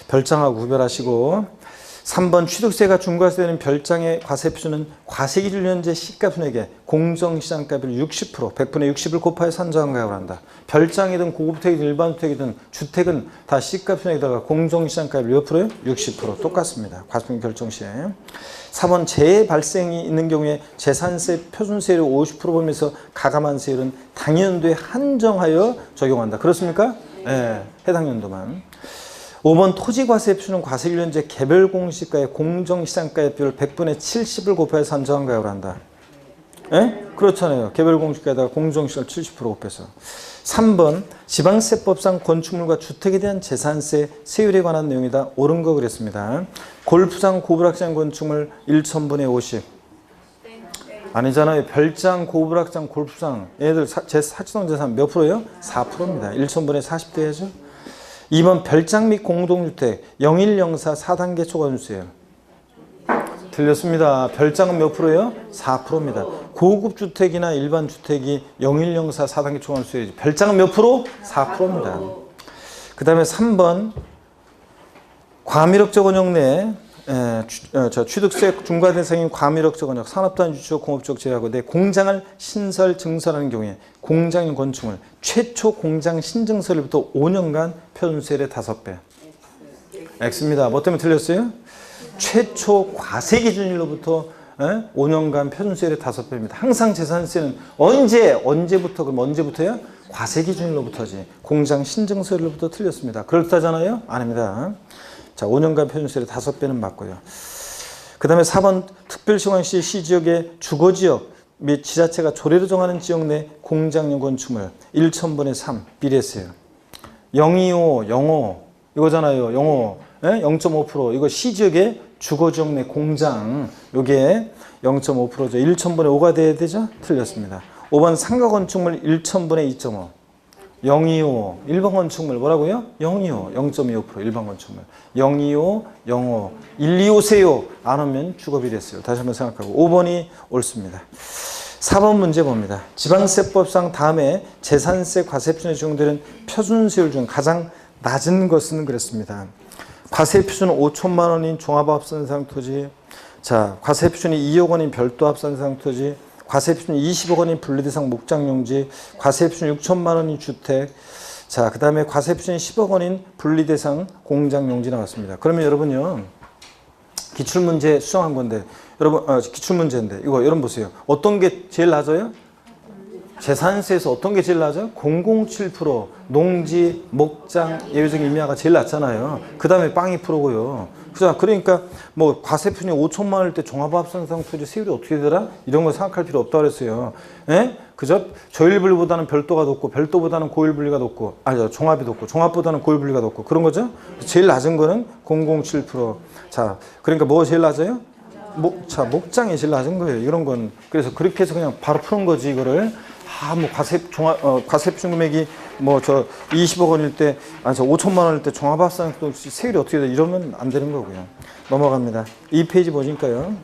별장하고 구별하시고 3번 취득세가 중과세되는 별장의 과세표준은 과세기준 현재 시가총액에 공정시장가율 60%, 100분의 60을 곱하여 산정한 가격을 한다. 별장이든 고급주택이든 일반주택이든 주택은 다 시가총액에다가 공정시장가율 몇 프로요? 60% 똑같습니다. 과세표준 결정 시에. 4번 재해 발생이 있는 경우에 재산세 표준세율 50% 범위에서 가감한 세율은 당연도에 한정하여 적용한다. 그렇습니까? 네, 해당 연도만. 5번 토지과세 표준은 과세기준 현재 개별 공시가의 공정시장가의 비율 100분의 70을 곱하여 산정한 가격을 한다. 예? 그렇잖아요. 개별 공시가에다가 공정시가를 70% 곱해서. 3번 지방세법상 건축물과 주택에 대한 재산세 세율에 관한 내용이다. 옳은 거 그랬습니다. 골프장 고불악장 건축물 1,000분의 50. 아니잖아요. 별장, 고불악장, 골프장 얘들 사치동재산 몇 프로예요? 4%입니다. 1,000분의 40대 해야죠. 2번 별장 및 공동주택 0104 4단계 초과누수예요. 틀렸습니다. 별장은 몇 프로예요? 4%입니다. 고급주택이나 일반주택이 0104 4단계 초과누수예요. 별장은 몇 프로? 4%입니다. 그 다음에 3번 과밀억적 원역 내 취득세 중과 대상인 과밀억적 원역 산업단지 주택 공업적 제외하고 내 공장을 신설 증설하는 경우에 공장용 건축물 최초 공장 신증설부터 5년간 표준세율의 5배. X입니다. 뭐 때문에 틀렸어요? 최초 과세 기준일로부터 5년간 표준세율의 5배입니다. 항상 재산세는 언제부터 그럼 언제부터요? 과세 기준일로부터지. 공장 신증설로부터 틀렸습니다. 그렇다잖아요? 아닙니다. 자, 5년간 표준세율의 5배는 맞고요. 그 다음에 4번 특별시광역시 시지역의 주거지역 및 지자체가 조례로 정하는 지역 내 공장용 건축물 1,000분의 3 비례세율 025, 05 이거잖아요. 05 0.5% 이거 시지역의 주거지역 내 공장 요게 0.5%죠. 1,000분의 5가 돼야 되죠? 틀렸습니다. 5번 상가 건축물 1,000분의 2.5 025 일반 건축물 뭐라고요? 025 0.25% 일반 건축물 025 05 125세요 안 오면 주거비 됐어요. 다시 한번 생각하고 5번이 옳습니다. 4번 문제 봅니다. 지방세법상 다음에 재산세 과세표준에 적용되는 표준세율 중 가장 낮은 것은 그랬습니다. 과세표준은 5천만 원인 종합합산상 토지, 자 과세표준이 2억 원인 별도 합산상 토지, 과세표준이 20억 원인 분리대상 목장용지, 과세표준이 6천만 원인 주택, 자 그 다음에 과세표준이 10억 원인 분리대상 공장용지 나왔습니다. 그러면 여러분요 기출문제 수정한 건데 여러분 기출문제인데 이거 여러분 보세요. 어떤 게 제일 낮아요? 재산세에서 어떤 게 제일 낮아요? 007% 농지, 목장, 예외적 임야가 제일 낮잖아요. 그 다음에 빵이 프로고요. 그러니까 뭐 과세표준이 5천만 원일 때 종합합산상 토지 세율이 어떻게 되더라? 이런 거 생각할 필요 없다고 그랬어요. 예? 그죠? 저일분리보다는 별도가 높고 별도보다는 고일분리가 높고 종합이 높고 종합보다는 고일분리가 높고 그런 거죠. 제일 낮은 거는 007%. 자, 그러니까 뭐가 제일 낮아요? 목장이 제일 낮은 거예요. 이런 건. 그래서 그렇게 해서 그냥 바로 푸는 거지 이거를. 뭐 과세표준 금액이 뭐 저 20억 원일 때, 저 5천만 원일 때 종합합산 세율이 어떻게 돼? 이러면 안 되는 거고요. 넘어갑니다. 2페이지 보니까요.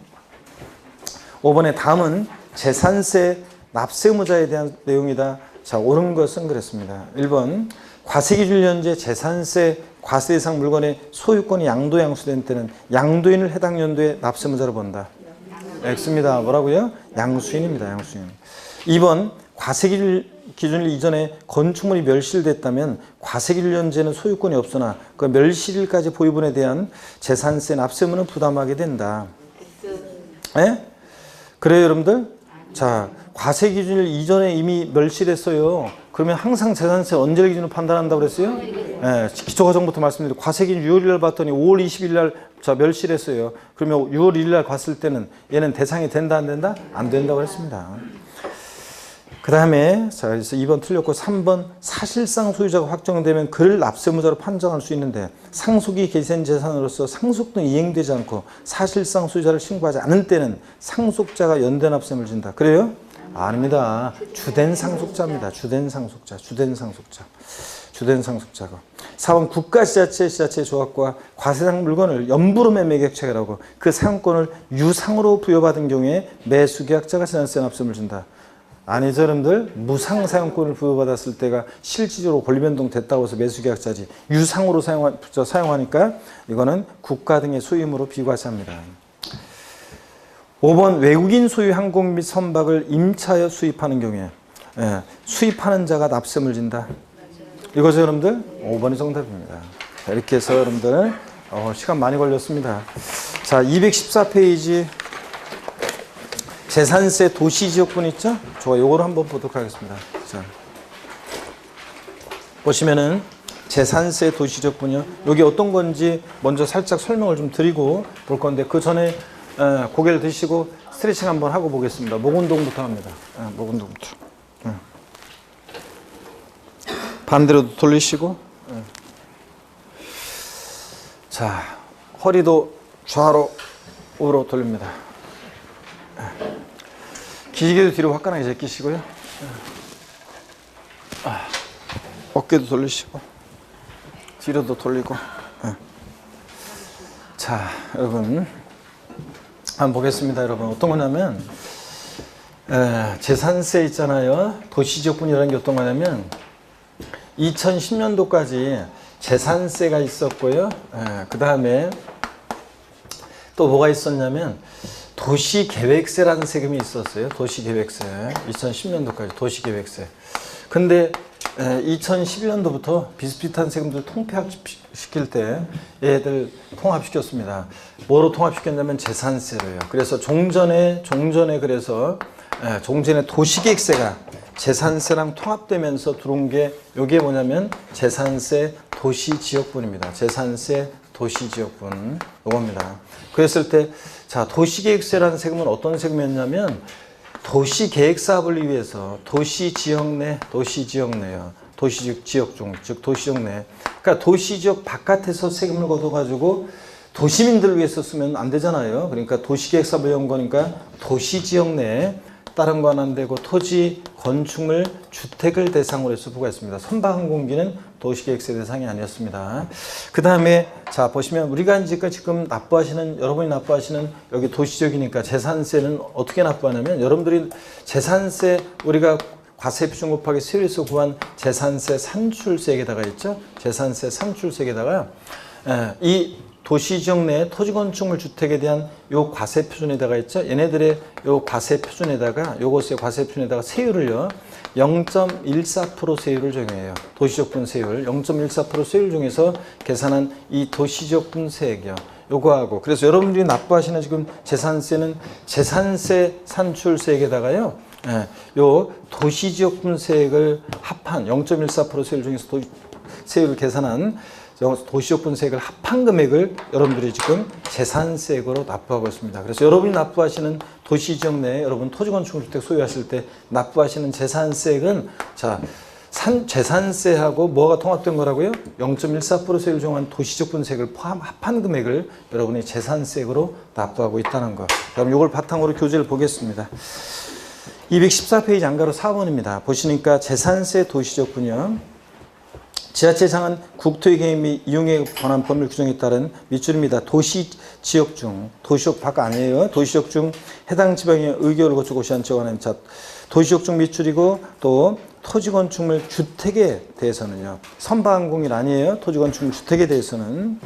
5번에 다음은 재산세 납세 의무자에 대한 내용이다. 자, 옳은 것은 그랬습니다. 1번 과세기준 현재 재산세 과세 대상 물건의 소유권이 양도 양수된 때는 양도인을 해당 연도에 납세 의무자로 본다. X입니다. 뭐라고요? 양수인입니다. 양수인. 2번 과세기준 이전에 건축물이 멸실됐다면 과세기준 현재는 소유권이 없으나 그 멸실일까지 보유분에 대한 재산세 납세 의무는 부담하게 된다. 예? 그래요, 여러분들? 자, 과세기준일 이전에 이미 멸실했어요. 그러면 항상 재산세 언제 기준으로 판단한다고 그랬어요? 예, 기초과정부터 말씀드리고 과세기준 6월 1일 봤더니 5월 20일 날 멸실했어요. 그러면 6월 1일 날 봤을 때는 얘는 대상이 된다 안 된다? 안 된다고 그랬습니다. 그 다음에 자 그래서 2번 틀렸고 3번 사실상 소유자가 확정되면 그를 납세 의무자로 판정할 수 있는데 상속이 계산 재산으로서 상속 등 이행되지 않고 사실상 소유자를 신고하지 않은 때는 상속자가 연대 납세를 진다. 그래요? 아닙니다. 주된 상속자입니다. 주된 상속자. 주된 상속자가. 4번 국가지자체, 지자체 조합과 과세상 물건을 연부로 매매 계약체결하고 그 사용권을 유상으로 부여받은 경우에 매수계약자가 재산세 납세를 준다. 아니죠, 여러분들. 무상 사용권을 부여받았을 때가 실질적으로 권리변동 됐다고 해서 매수계약자지. 유상으로 사용하니까 이거는 국가 등의 소유물로 비과세합니다. 5번 외국인 소유 항공 및 선박을 임차하여 수입하는 경우에 수입하는 자가 납세를 진다. 이거죠, 여러분들? 5번이 정답입니다. 자, 이렇게 해서 여러분들 시간 많이 걸렸습니다. 자, 214페이지 재산세 도시지역분 있죠? 좋아, 요거를 한번 보도록 하겠습니다. 자, 보시면은 재산세 도시지역분이요. 여기 어떤 건지 먼저 살짝 설명을 좀 드리고 볼 건데 그 전에 고개를 드시고 스트레칭 한번 하고 보겠습니다. 목 운동부터 합니다. 목 운동부터. 반대로 돌리시고. 자, 허리도 좌로 우로 돌립니다. 기지개도 뒤로 화끈하게 제끼시고요. 어깨도 돌리시고 뒤로도 돌리고. 자, 여러분 한번 보겠습니다. 여러분 어떤 거냐면 재산세 있잖아요. 도시지역분이라는 게 어떤 거냐면 2010년도까지 재산세가 있었고요. 그 다음에 또 뭐가 있었냐면 도시계획세라는 세금이 있었어요. 도시계획세. 2010년도까지 도시계획세. 근데 2011년도부터 비슷비슷한 세금들 통폐합시킬 때 얘들 통합시켰습니다. 뭐로 통합시켰냐면 재산세로요. 그래서 종전에 그래서 종전에 도시계획세가 재산세랑 통합되면서 들어온 게 이게 뭐냐면 재산세 도시지역분입니다. 재산세 도시지역분 이겁니다. 그랬을 때 자, 도시계획세라는 세금은 어떤 세금이었냐면 도시계획사업을 위해서 도시지역 내요. 도시지역 중, 즉 도시지역 내. 그러니까 도시지역 바깥에서 세금을 걷어가지고 도시민들을 위해서 쓰면 안 되잖아요. 그러니까 도시계획사업을 연 거니까 도시지역 내에 다른 건 안 되고 토지, 건축물, 주택을 대상으로 해서 부과했습니다. 선박항공기는 도시계획세 대상이 아니었습니다. 그 다음에 자 보시면 우리가 지금 납부하시는 여러분이 납부하시는 여기 도시적이니까 재산세는 어떻게 납부하냐면 여러분들이 재산세 우리가 과세 표준 곱하기 세율에서 구한 재산세 산출세액에다가 있죠. 재산세 산출세액에다가 이 도시지역 내 토지건축물 주택에 대한 요 과세 표준에다가 있죠. 얘네들의 요 과세 표준에다가 요것의 과세 표준에다가 세율을요. 0.14% 세율을 정해요. 도시적 분세율 0.14% 세율 중에서 계산한 이 도시적 분세액이요. 요거하고 그래서 여러분들이 납부하시는 지금 재산세는 재산세 산출세액에다가요. 요 도시지역 분세액을 합한 0.14% 세율 중에서 세율을 계산한 도시적 분세액을 합한 금액을 여러분들이 지금 재산세액으로 납부하고 있습니다. 그래서 여러분이 납부하시는 도시지역 내에 여러분 토지건축주택 소유하실 때 납부하시는 재산세액은 자 재산세하고 뭐가 통합된 거라고요? 0.14% 세율 정한 도시적 분세액을 합한 금액을 여러분이 재산세액으로 납부하고 있다는 거. 그럼 이걸 바탕으로 교재를 보겠습니다. 214페이지 안가로 4번입니다. 보시니까 재산세 도시적 분야 지자체장은 국토의 개입 및 이용에 관한 법률 규정에 따른 밑줄입니다. 도시 지역 중 도시역 밖 아니에요. 도시역 중 해당 지방의 의결을 거쳐 고시한 지역은 자 도시역 중 밑줄이고 또 토지건축물 주택에 대해서는요. 선박항공일 아니에요. 토지건축물 주택에 대해서는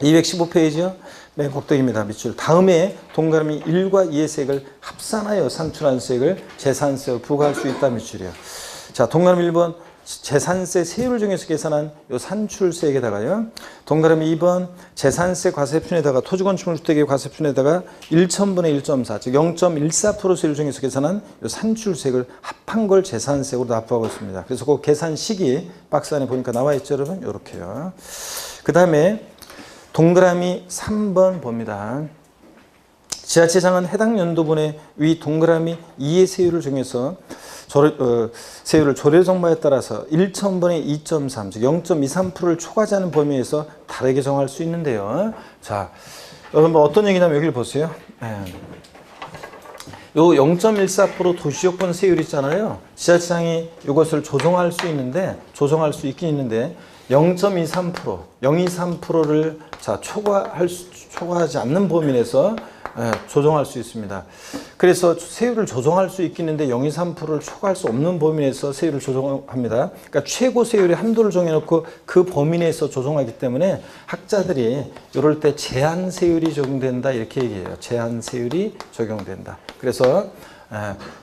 215페이지요. 맨 꼭대기입니다. 밑줄. 다음에 동그라미 1과 2의 세액을 합산하여 산출한 세액을 재산세로 부과할 수 있다 밑줄이요. 자 동그라미 1번 재산세 세율을 정해서 계산한 요 산출세액에다가요. 동그라미 2번 재산세 과세표준에다가 토지건축물 주택의 과세표준에다가 1,000분의 1.4 즉 0.14% 세율 정해서 계산한 요 산출세액을 합한 걸 재산세액으로 납부하고 있습니다. 그래서 그 계산식이 박스 안에 보니까 나와 있죠, 여러분? 요렇게요. 그 다음에 동그라미 3번 봅니다. 지자체장은 해당 연도분의 위 동그라미 2의 세율을 정해서 세율을 조례정마에 따라서 1,000분의 2.3, 즉 0.23%를 초과하지 않은 범위에서 다르게 정할 수 있는데요. 자, 여러분 어떤 얘기냐면 여기를 보세요. 요 0.14% 도시요건 세율 있잖아요. 지자체장이 이것을 조정할 수 있긴 있는데 0.23%, 0.23%를 자 초과하지 않는 범위 내에서 조정할 수 있습니다. 그래서 세율을 조정할 수 있겠는데 0.23%를 초과할 수 없는 범위 내에서 세율을 조정합니다. 그러니까 최고 세율의 한도를 정해놓고 그 범위 내에서 조정하기 때문에 학자들이 이럴 때 제한 세율이 적용된다 이렇게 얘기해요. 제한 세율이 적용된다. 그래서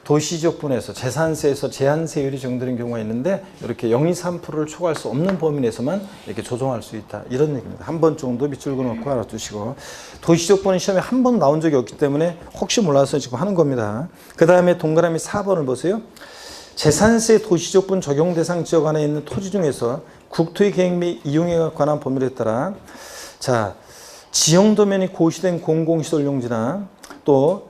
도시지역분에서 재산세에서 제한 세율이 적용되는 경우가 있는데 이렇게 0.23%를 초과할 수 없는 범위 내에서만 이렇게 조정할 수 있다 이런 얘기입니다. 한 번 정도 밑줄 그어놓고 알아두시고 도시지역분은 시험에 한 번 나온 적이 없기 때문에 혹시 몰라서 지금 하는 겁니다. 그 다음에 동그라미 4번을 보세요. 재산세 도시지역분 적용 대상 지역 안에 있는 토지 중에서 국토의 계획 및 이용에 관한 법률에 따라 자 지형도면이 고시된 공공시설 용지나 또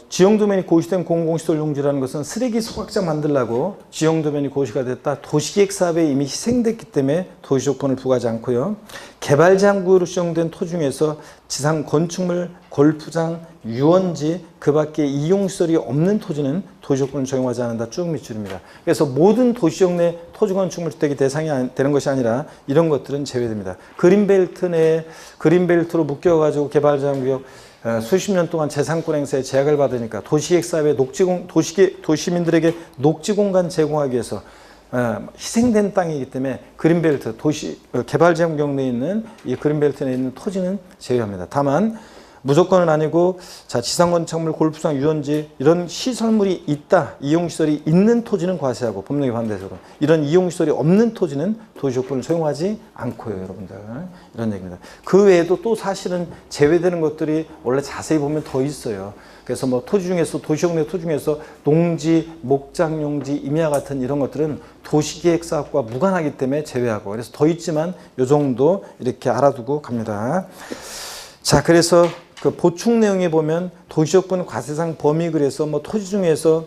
지형도면이 고시된 공공시설 용지라는 것은 쓰레기 소각장 만들려고 지형도면이 고시가 됐다. 도시계획 사업에 이미 희생됐기 때문에 도시조건을 부과하지 않고요. 개발제한구역으로 지정된 토지 중에서 지상 건축물, 골프장, 유원지 그 밖에 이용시설이 없는 토지는 도시조건을 적용하지 않는다. 쭉 밑줄입니다. 그래서 모든 도시역 내 토지건축물 주택이 대상이 되는 것이 아니라 이런 것들은 제외됩니다. 그린벨트 내에 그린벨트로 묶여가지고 개발제한구역 수십 년 동안 재산권 행사에 제약을 받으니까 도시계획 사업에 도시민들에게 녹지 공간 제공하기 위해서 희생된 땅이기 때문에 그린벨트 개발제한 경로에 있는 이 그린벨트 내에 있는 토지는 제외합니다. 다만 무조건은 아니고 자 지상건축물, 골프장, 유원지 이런 시설물이 있다. 이용시설이 있는 토지는 과세하고 법령에 반대적으로 이런 이용시설이 없는 토지는 도시조건을 적용하지 않고요. 여러분들 이런 얘기입니다. 그 외에도 또 사실은 제외되는 것들이 원래 자세히 보면 더 있어요. 그래서 뭐 토지 중에서 도시역 내 토지 중에서 농지, 목장용지, 임야 같은 이런 것들은 도시계획 사업과 무관하기 때문에 제외하고 그래서 더 있지만 요 정도 이렇게 알아두고 갑니다. 자 그래서 그 보충 내용에 보면 도시적분 과세상 범위 그래서 뭐 토지 중에서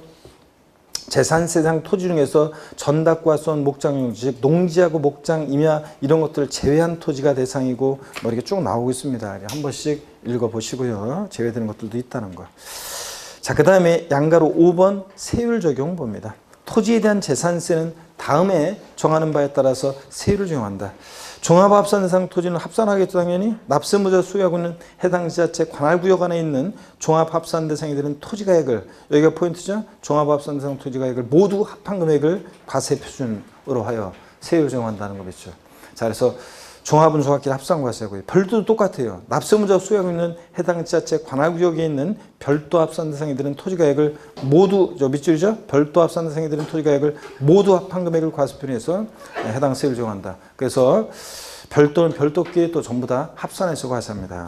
재산세상 토지 중에서 전답과수원 목장용지 즉 농지하고 목장 임야 이런 것들을 제외한 토지가 대상이고 뭐 이렇게 쭉 나오고 있습니다. 한 번씩 읽어보시고요. 제외되는 것들도 있다는 거. 자, 그 다음에 양가로 5번 세율 적용 봅니다. 토지에 대한 재산세는 다음에 정하는 바에 따라서 세율을 적용한다. 종합합산 대상 토지는 합산하겠죠, 당연히. 납세무자 수여하고 있는 해당 지자체 관할구역 안에 있는 종합합산 대상이 되는 토지가액을, 여기가 포인트죠. 종합합산 대상 토지가액을 모두 합한 금액을 과세 표준으로 하여 세율을 적용한다는 거겠죠. 자, 그래서 종합은 종합끼리 합산과세고요. 별도도 똑같아요. 납세무자 수여하고 있는 해당 지자체 관할구역에 있는 별도 합산 대상이 되는 토지가액을 모두, 저 밑줄이죠? 별도 합산 대상이 되는 토지가액을 모두 합한 금액을 과세표준해서 해당 세율을 적용한다. 그래서 별도는 별도끼리 또 전부 다 합산해서 과세합니다.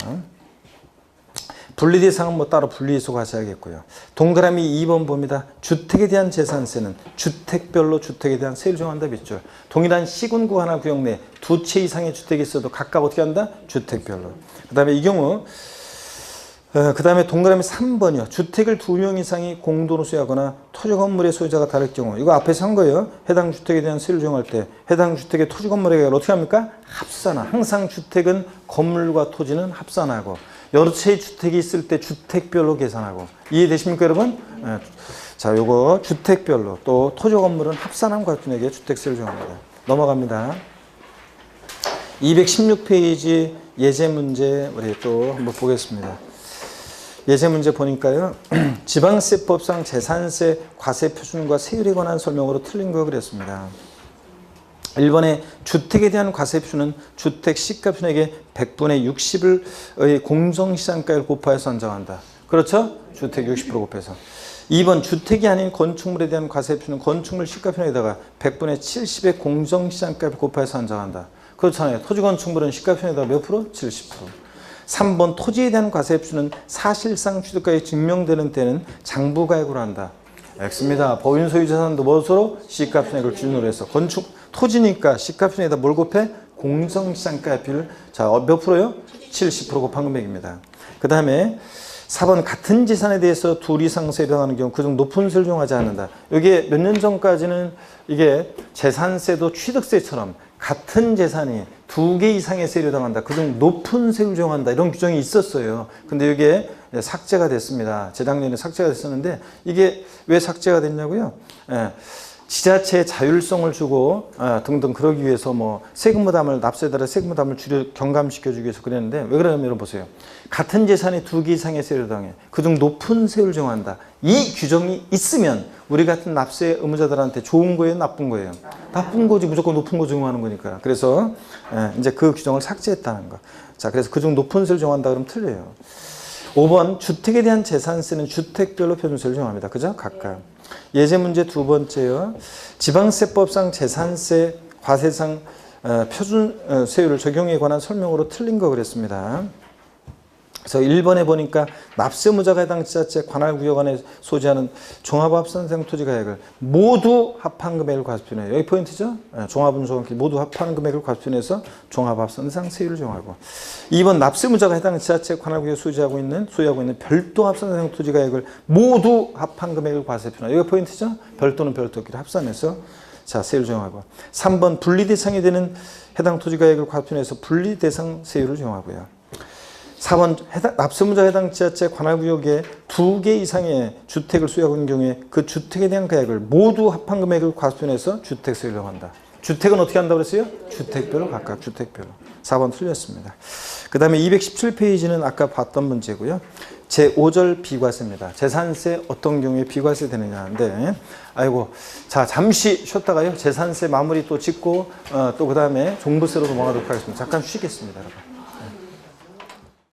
분리대상은 뭐 따로 분리해서 과세하겠고요. 동그라미 2번 봅니다. 주택에 대한 재산세는 주택별로 주택에 대한 세율을 정한다. 밑줄. 동일한 시군구 하나 구역 내 두 채 이상의 주택이 있어도 각각 어떻게 한다? 주택별로. 그 다음에 이 경우 그 다음에 동그라미 3번이요. 주택을 2명 이상이 공동으로 소유하거나 토지 건물의 소유자가 다를 경우. 이거 앞에서 한 거예요. 해당 주택에 대한 세율을 정할 때 해당 주택의 토지 건물의 가격을 어떻게 합니까? 합산하. 항상 주택은 건물과 토지는 합산하고 여러 채의 주택이 있을 때 주택별로 계산하고. 이해되십니까, 여러분? 자, 요거 주택별로 또 토지 건물은 합산한 과세표준액에 주택세를 정합니다. 넘어갑니다. 216페이지 예제 문제 우리 또 한번 보겠습니다. 예제 문제 보니까요. 지방세법상 재산세 과세 표준과 세율에 관한 설명으로 틀린 거 그랬습니다. 1번에 주택에 대한 과세 표준은 주택 시가표준액의 100분의 60을 공정시장가를 곱하여서 산정한다. 그렇죠? 주택 60% 곱해서. 2번 주택이 아닌 건축물에 대한 과세 표준은 건축물 시가표준에다가 100분의 70의 공정시장가를 곱하여서 산정한다. 그렇잖아요. 토지 건축물은 시가표준에다가 몇 프로? 70%. 3번 토지에 대한 과세 표준은 사실상 취득가액이 증명되는 때는 장부가액으로 한다. X입니다. 법인 소유 재산도 무엇으로? 시가표준액을 기준으로 해서 토지니까 시가표준에다 뭘 곱해? 공정시장가의 비율. 자, 몇 프로요? 70% 곱한 금액입니다. 그 다음에 4번 같은 재산에 대해서 둘 이상 세율을 정하는 경우 그중 높은 세율을 적용하지 않는다. 이게 몇 년 전까지는 이게 재산세도 취득세처럼 같은 재산이 2개 이상의 세율을 정한다. 그중 높은 세율을 적용한다. 이런 규정이 있었어요. 근데 이게 삭제가 됐습니다. 재작년에 삭제가 됐었는데 이게 왜 삭제가 됐냐고요? 지자체에 자율성을 주고 등등 그러기 위해서 뭐 세금 부담을 납세자의 세금 부담을 경감시켜주기 위해서 그랬는데 왜 그러냐면 여러분 보세요. 같은 재산이 2개 이상의 세율을 정해 그중 높은 세율을 정한다. 이 규정이 있으면 우리 같은 납세 의무자들한테 좋은 거예요, 나쁜 거예요? 나쁜 거지. 무조건 높은 거 적용하는 거니까. 그래서 이제 그 규정을 삭제했다는 거. 자, 그래서 그중 높은 세율을 정한다 그러면 틀려요. 5번 주택에 대한 재산세는 주택별로 표준세율을 정합니다. 그죠? 각각. 예제 문제 두 번째요. 지방세법상 재산세 과세상 표준 세율을 적용에 관한 설명으로 틀린 거 그랬습니다. 그래서 1번에 보니까 납세무자가 해당 지자체 관할구역 안에 소지하는 종합합산상 토지가액을 모두 합한 금액을 과세표준해요. 여기 포인트죠. 종합은 종합끼리 모두 합한 금액을 과세표준해서 종합합산상 세율을 적용하고. 2번 납세무자가 해당 지자체 관할구역 소유하고 있는 별도 합산상 토지가액을 모두 합한 금액을 과세표준해요. 여기 포인트죠. 별도는 별도끼리 합산해서 자 세율을 적용하고. 3번 분리대상이 되는 해당 토지가액을 과세표준해서 분리대상 세율을 적용하고요. 4번 납세무자 해당 지자체 관할구역에 2개 이상의 주택을 소유하고 있는 경우에 그 주택에 대한 가액을 모두 합한 금액을 과세표준해서 주택세율을 정한다. 주택은 어떻게 한다고 그랬어요? 주택별로 각각 주택별로. 4번 틀렸습니다. 그 다음에 217페이지는 아까 봤던 문제고요. 제5절 비과세입니다. 재산세 어떤 경우에 비과세 되느냐인데 아이고 자 잠시 쉬었다가요. 재산세 마무리 또 짓고 또 그 다음에 종부세로 넘어가도록 하겠습니다. 잠깐 쉬겠습니다. 여러분.